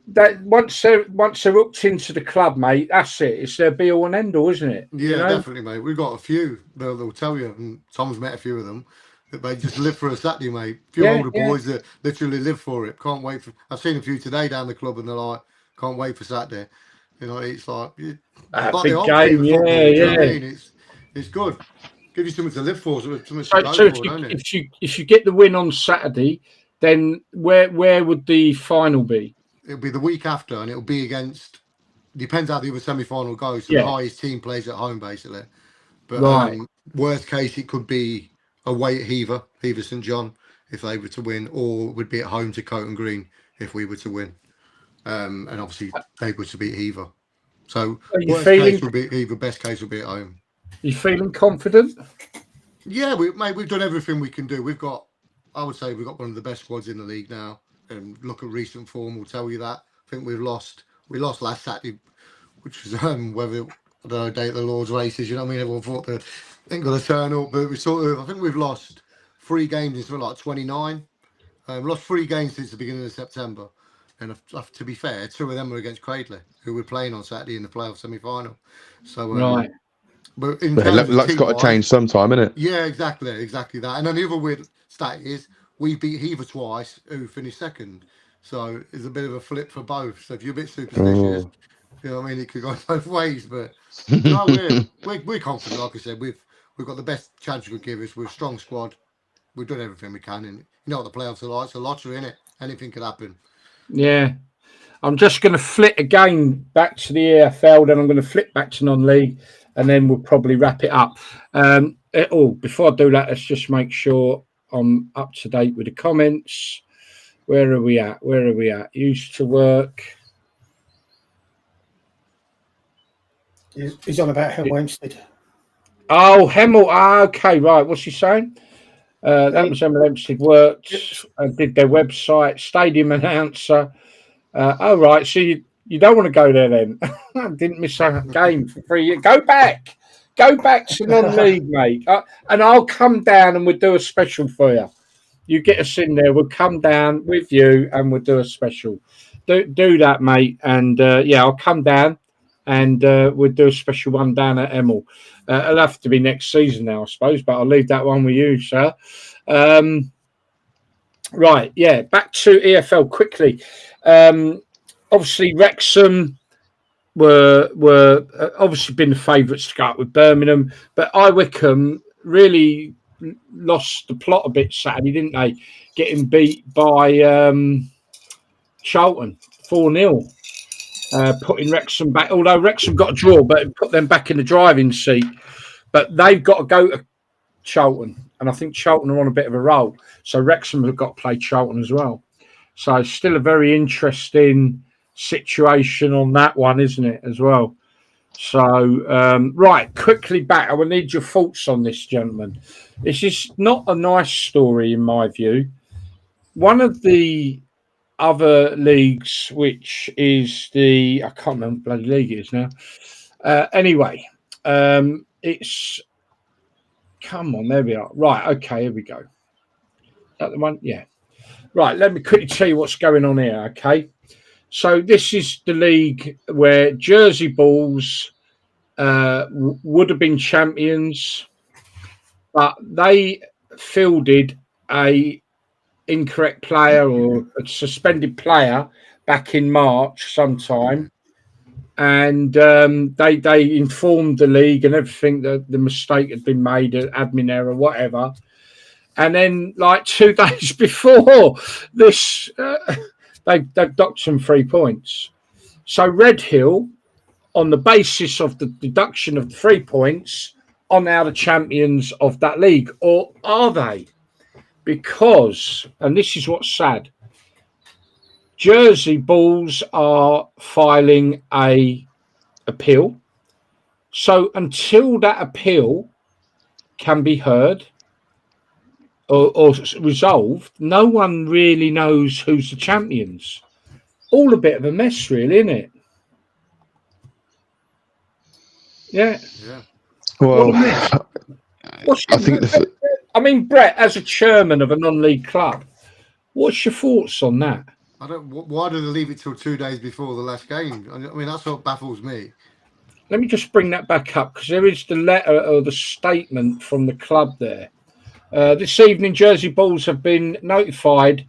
that once they're hooked into the club, mate, that's it. It's their be all and end all, isn't it? Yeah, definitely, mate. We've got a few. They'll tell you, and Tom's met a few of them, that they just live for a Saturday, mate. A few older boys that literally live for it. Can't wait for. I've seen a few today down the club, and they're like, can't wait for Saturday. It's like big game, yeah. I mean? It's good. Give you something to live for, something to go for, don't it? If you get the win on Saturday, then where would the final be? It'll be the week after, and it'll be against. Depends how the other semi-final goes. So the highest team plays at home, basically. But worst case, it could be away at Hever St John, if they were to win, or would be at home to Coton Green if we were to win. And obviously they were to beat Hever. So worst case would be Hever. Best case would be at home. You feeling confident? Yeah, we've done everything we can do. I would say we've got one of the best squads in the league now. And look at recent form, will tell you that. I think we lost last Saturday, which was whether I don't know, date the Lord's races. You know what I mean? Everyone thought they ain't going to turn up, but I think we've lost 3 games instead of like 29. Lost 3 games since the beginning of September. And to be fair, 2 of them were against Cradley, who we're playing on Saturday in the playoff semi-final. So, right. But in terms of luck's got to change sometime, innit? Yeah, exactly that. And then the other weird stat is we beat Hever twice, who finished second. So it's a bit of a flip for both. So if you're a bit superstitious, you know what I mean, it could go both ways. But no, we're confident. Like I said, we've got the best chance you could give us. We're a strong squad. We've done everything we can, and you know what the playoffs are like. It's a lottery, innit? Anything could happen. Yeah. I'm just going to flip again back to the EFL, then I'm going to flip back to non-league, and then we'll probably wrap it up. Before I do that, let's just make sure I'm up to date with the comments. Where are we at? Used to work. He's on about Hemel Hempstead. Oh, Hemel. Okay, right. What's he saying? That was Hemel Hempstead worked, did their website, stadium announcer. Right. So you don't want to go there then? I didn't miss a game for 3 years. Go back to non-league, mate. And I'll come down and we'll do a special for you. You get us in there. We'll come down with you and we'll do a special. Do that, mate. And I'll come down and we'll do a special one down at Hemel. It'll have to be next season now, I suppose, but I'll leave that one with you, sir. Right, yeah, back to EFL quickly. Obviously, Wrexham were obviously been the favourites to go up with Birmingham, but Wycombe really lost the plot a bit Saturday, didn't they? Getting beat by Charlton 4-0. Putting Wrexham back, although Wrexham got a draw, but it put them back in the driving seat. But they've got to go to Charlton, and I think Charlton are on a bit of a roll. So Wrexham have got to play Charlton as well. So it's still a very interesting situation on that one, isn't it, as well? So, right, quickly back. I will need your thoughts on this, gentlemen. This is not a nice story, in my view. One of the other leagues, which is I can't remember what bloody league it is now. Anyway, it's, come on, there we are. Right, okay, here we go. Is that the one? Yeah. Right, let me quickly tell you what's going on here, okay? So this is the league where Jersey Bulls would have been champions, but they fielded a incorrect player or a suspended player back in March sometime, and they informed the league and everything that the mistake had been made, an admin error, whatever. And then, like 2 days before this, they've docked some 3 points. So Red Hill, on the basis of the deduction of the 3 points, are now the champions of that league, or are they? Because, and this is what's sad, Jersey Bulls are filing a appeal. So until that appeal can be heard or resolved, no one really knows who's the champions. All a bit of a mess, really, isn't it? Yeah. Well, I mean, Brett, as a chairman of a non-league club, what's your thoughts on that? Why do they leave it till 2 days before the last game? I mean, that's what baffles me. Let me just bring that back up, because there is the letter or the statement from the club there. This evening, Jersey Bulls have been notified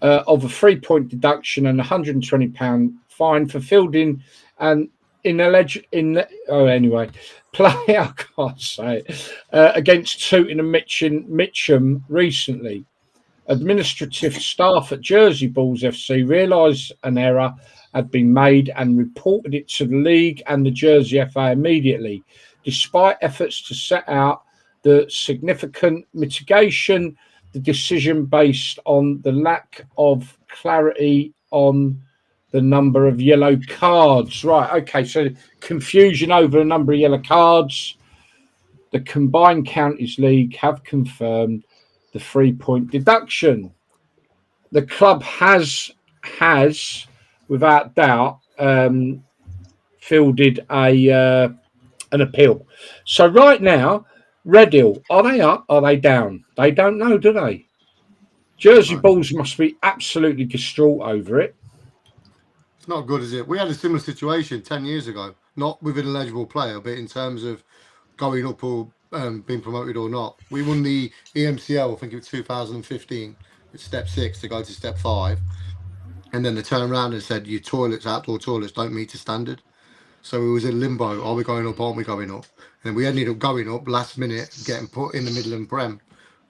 of a 3-point deduction and £120 fine for fielding and play, I can't say it, against Tooting and Mitcham recently. Administrative staff at Jersey Bulls FC realised an error had been made and reported it to the league and the Jersey FA immediately. Despite efforts to set out the significant mitigation, the decision based on the lack of clarity on the number of yellow cards. Right, okay, so confusion over a number of yellow cards. the Combined Counties League have confirmed the 3-point deduction. The club has without doubt, fielded an appeal. So right now, Redhill, are they up? Are they down? They don't know, do they? Jersey Bulls must be absolutely distraught over it. It's not good, is it? We had a similar situation 10 years ago, not with an eligible player, but in terms of going up or being promoted or not. We won the EMCL, I think it was 2015, with step 6 to go to step 5. And then they turned around and said, your toilets, outdoor toilets, don't meet the standard. So it was in limbo. Are we going up? Aren't we going up? And we ended up going up last minute, getting put in the Midland Prem,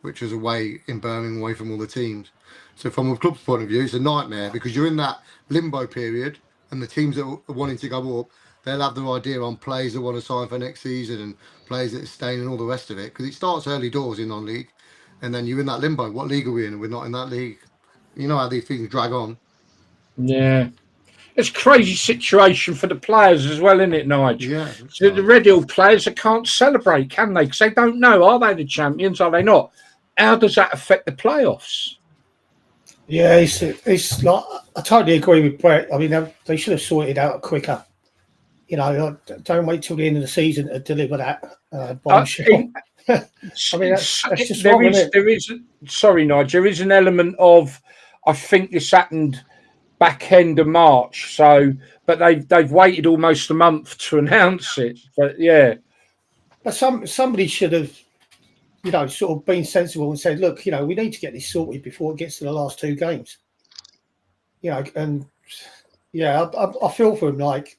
which was away in Birmingham, away from all the teams. So from a club's point of view, it's a nightmare because you're in that limbo period, and the teams that are wanting to go up, they'll have their idea on players that want to sign for next season and players that are staying and all the rest of it. Because it starts early doors in non-league, and then you're in that limbo. What league are we in? And we're not in that league. You know how these things drag on. Yeah. It's a crazy situation for the players as well, isn't it, Nigel? Yeah. So the Redhill players, they can't celebrate, can they? Because they don't know, are they the champions? Are they not? How does that affect the playoffs? Yeah, it's like, I totally agree with Brett. I mean, they should have sorted it out quicker. You know, don't wait till the end of the season to deliver that bombshell. I mean, that's just wrong, isn't it? Sorry, Nigel, there is an element of, I think this happened back end of March. So, but they've waited almost a month to announce it. But yeah, but somebody should have, you know, sort of been sensible and said, look, you know, we need to get this sorted before it gets to the last 2 games. You know, and yeah, I feel for them. Like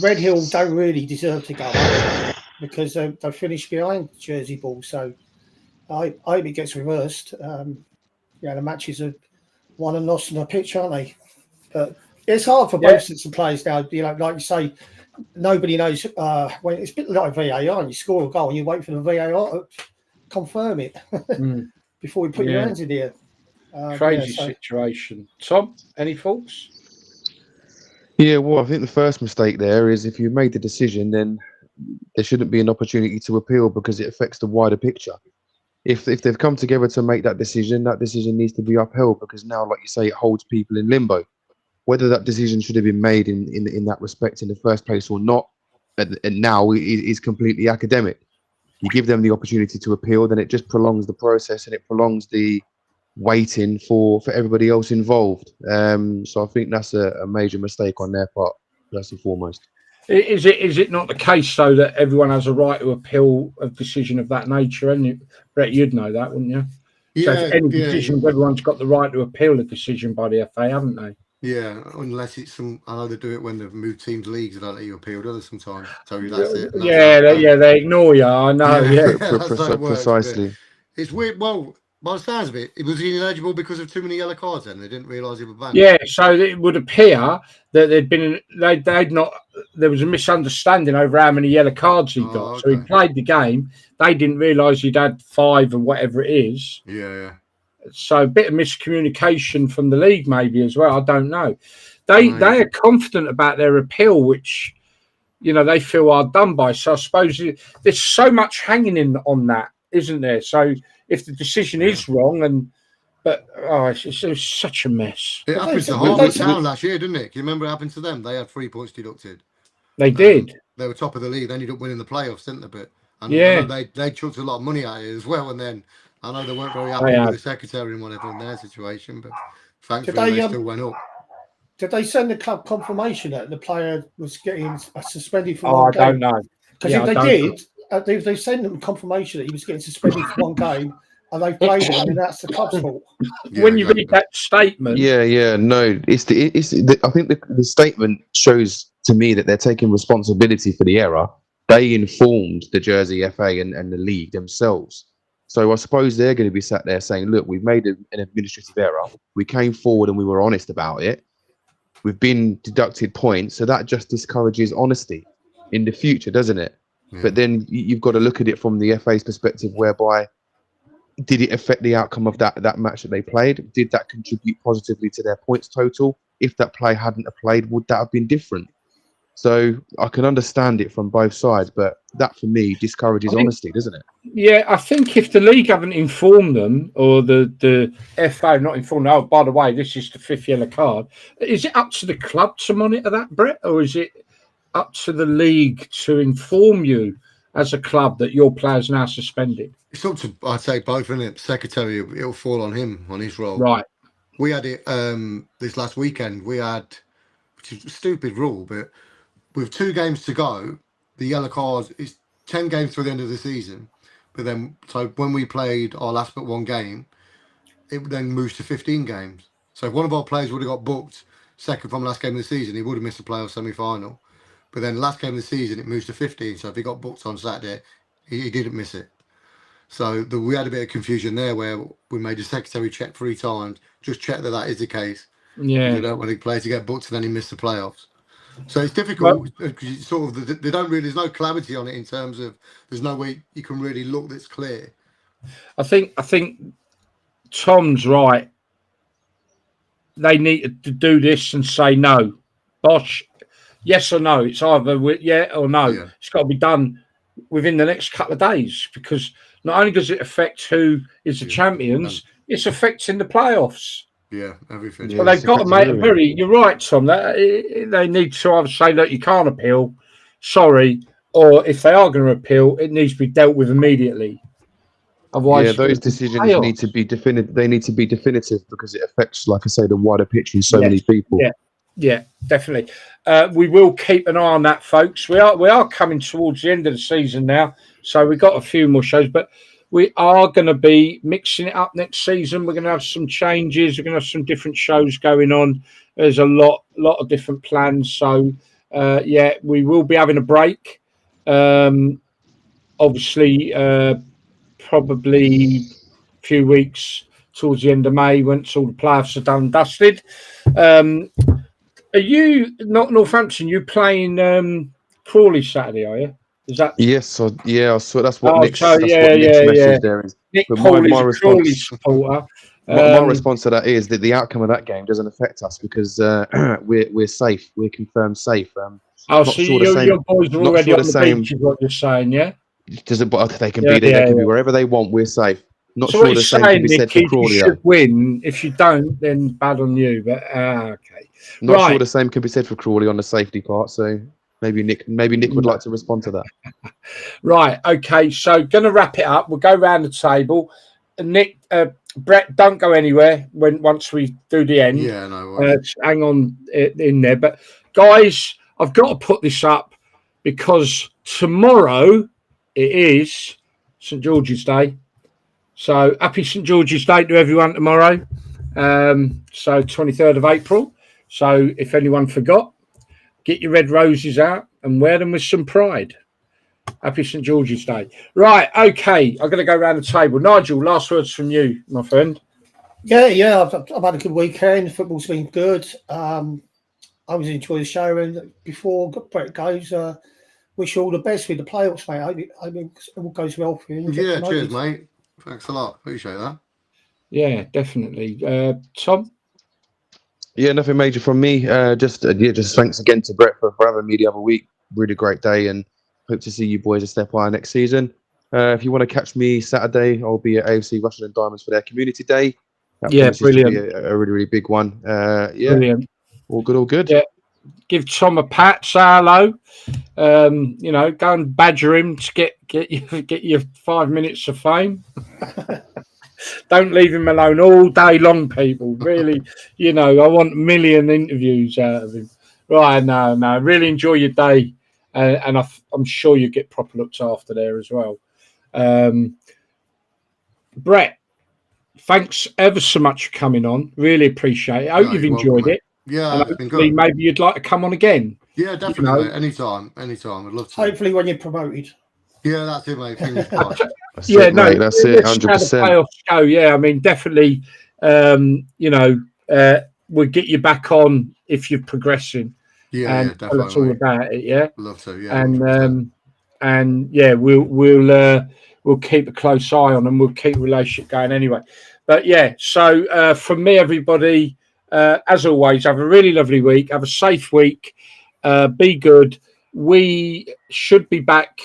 Redhill don't really deserve to go up because they finished behind Jersey Bulls. So I hope it gets reversed. The matches are won and lost on the pitch, aren't they? But it's hard for both sets of players now. You know, like you say, nobody knows when it's a bit like VAR. You score a goal and you wait for the VAR to confirm it before you put your hands in the air. Crazy situation. Tom, any thoughts? Yeah, well, I think the first mistake there is if you made the decision, then there shouldn't be an opportunity to appeal because it affects the wider picture. If they've come together to make that decision needs to be upheld because now, like you say, it holds people in limbo. Whether that decision should have been made in that respect in the first place or not, and now is completely academic. You give them the opportunity to appeal, then it just prolongs the process and it prolongs the waiting for everybody else involved. So I think that's a major mistake on their part, first and foremost. Is it not the case though that everyone has a right to appeal a decision of that nature? And Brett, you'd know that, wouldn't you? Yeah, so if any decisions, everyone's got the right to appeal a decision by the FA, haven't they? Yeah, unless it's some. I know they do it when they've moved teams leagues. They don't let you appeal, do they? Sometimes tell you that's it. They ignore you. I know. Precisely. It's weird. Well, by the sounds of it, was he ineligible because of too many yellow cards? Then they didn't realise he was banned. Yeah, so it would appear that they'd not. There was a misunderstanding over how many yellow cards he got. Okay. So he played the game. They didn't realise he'd had 5 or whatever it is. Yeah. So a bit of miscommunication from the league, maybe as well. I don't know. They are confident about their appeal, which they feel are done by. So I suppose there's so much hanging on that, isn't there? So if the decision is wrong, it's such a mess. It happened to Harvard Town last year, didn't it? Do you remember what happened to them? They had 3 points deducted. They did. They were top of the league. They ended up winning the playoffs, didn't they? But I know they chucked a lot of money at it as well, and then. I know they weren't very happy with the secretary and whatever in their situation, but thankfully they still went up. Did they send the club confirmation that the player was getting suspended for one game? I don't know. Because if they did, they sent them confirmation that he was getting suspended for 1 game and they played him, and that's the club's fault. When you read that statement, no, I think the statement shows to me that they're taking responsibility for the error. They informed the Jersey FA and the league themselves. So I suppose they're going to be sat there saying, look, we've made an administrative error. We came forward and we were honest about it. We've been deducted points. So that just discourages honesty in the future, doesn't it? Yeah. But then you've got to look at it from the FA's perspective, whereby did it affect the outcome of that match that they played? Did that contribute positively to their points total? If that play hadn't played, would that have been different? So I can understand it from both sides, but that for me discourages honesty, doesn't it? Yeah, I think if the league haven't informed them, or the FA not informed them, oh, by the way, this is the 5th yellow card, is it up to the club to monitor that, Brett, or is it up to the league to inform you as a club that your player's now suspended? It's up to, I'd say, both, isn't it? Secretary, it'll fall on him, on his role. Right. We had it this last weekend. We had, which is a stupid rule, but with 2 games to go, the yellow cards is 10 games to the end of the season. But then, so when we played our last but one game, it then moves to 15 games. So if one of our players would have got booked second from last game of the season, he would have missed the playoff semi-final. But then last game of the season, it moves to 15. So if he got booked on Saturday, he didn't miss it. So we had a bit of confusion there where we made the secretary check 3 times, just check that is the case. Yeah. You don't want the player to get booked and then he missed the playoffs. So it's difficult. Sort of, they don't really. There's no clarity on it in terms of. There's no way you can really look that's clear. I think Tom's right. They need to do this and say no. Bosh, yes or no. It's either yeah or no. Yeah. It's got to be done within the next couple of days, because not only does it affect who is the champions, it's affecting the playoffs. Yeah, everything. So they've got to make a very. You're right, Tom. They need to either say, look, you can't appeal, sorry, or if they are going to appeal, it needs to be dealt with immediately. Otherwise, yeah, those decisions need to be definitive. They need to be definitive because it affects, like I say, the wider picture and so many people. Yeah, definitely. We will keep an eye on that, folks. We are coming towards the end of the season now, so we've got a few more shows, but we are going to be mixing it up next season. We're going to have some changes. We're going to have some different shows going on. There's a lot of different plans. So, we will be having a break. Obviously, probably a few weeks towards the end of May, once all the playoffs are done and dusted. Are you not Northampton? You playing Crawley Saturday? Are you? Is that? Yes, I saw. That's what Nick's message there is. Nick Crawley's a Crawley supporter. My response to that is that the outcome of that game doesn't affect us because we're safe. We're confirmed safe. So your boys are already on the beach, is what you're saying, yeah? But they can be there. They can be wherever they want. We're safe. Not so sure the same can be said for Crawley. You should win. If you don't, then bad on you. But okay. Not sure the same can be said for Crawley on the safety part. So maybe Nick would like to respond to that. Right. Okay. So going to wrap it up. We'll go round the table. Nick, Brett, don't go anywhere once we do the end. Yeah, no. Hang on in there. But guys, I've got to put this up because tomorrow it is St George's Day. So happy St George's Day to everyone tomorrow. So 23rd of April. So if anyone forgot, get your red roses out and wear them with some pride. Happy St George's Day. Right, okay. I'm going to go around the table. Nigel, last words from you, my friend. Yeah. I've had a good weekend. Football's been good. I was enjoying the show, and before Brett goes, wish you all the best with the playoffs, mate. I mean, it all goes well for you. Yeah, cheers, mate. Thanks a lot. Appreciate that. Yeah, definitely. Tom? Yeah, nothing major from me. Just thanks again to Brett for having me the other week. Really great day, and hope to see you boys a step higher next season. If you want to catch me Saturday, I'll be at AFC Russian and Diamonds for their community day. That brilliant. To be a really, really big one. Brilliant. All good. Yeah. Give Tom a pat, say hello. Go and badger him to get your 5 minutes of fame. Don't leave him alone all day long, people. Really, I want a million interviews out of him. Right, no. Really enjoy your day. And I'm sure you get proper looked after there as well. Brett, thanks ever so much for coming on. Really appreciate it. I hope you've enjoyed it. Yeah, it's been good. Maybe you'd like to come on again. Yeah, definitely. Mate. Anytime. I'd love to. Hopefully when you're promoted. Yeah, that's it, mate. Fingers crossed. That's it, 100%. Go. Yeah, I mean, definitely. We'll get you back on if you're progressing. Yeah, definitely. Tell us all about it. Yeah, love to. Yeah, and we'll keep a close eye on them. We'll keep the relationship going anyway. But yeah, so from me, everybody, as always, have a really lovely week. Have a safe week. Be good. We should be back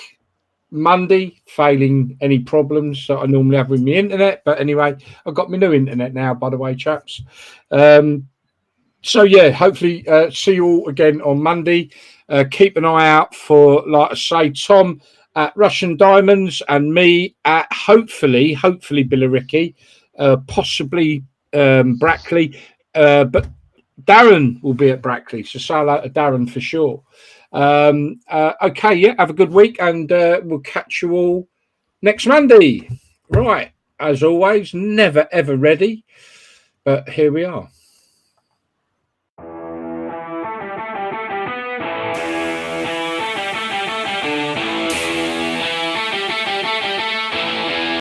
Monday, failing any problems that I normally have with my internet. But anyway, I've got my new internet now, by the way, chaps. So yeah, hopefully see you all again on Monday. Keep an eye out for, like I say, Tom at Russian Diamonds and me at hopefully Billericay, possibly Brackley, but Darren will be at Brackley, so say hello to Darren for sure. Okay, yeah, have a good week, and we'll catch you all next Monday. Right, as always, never ever ready, but here we are.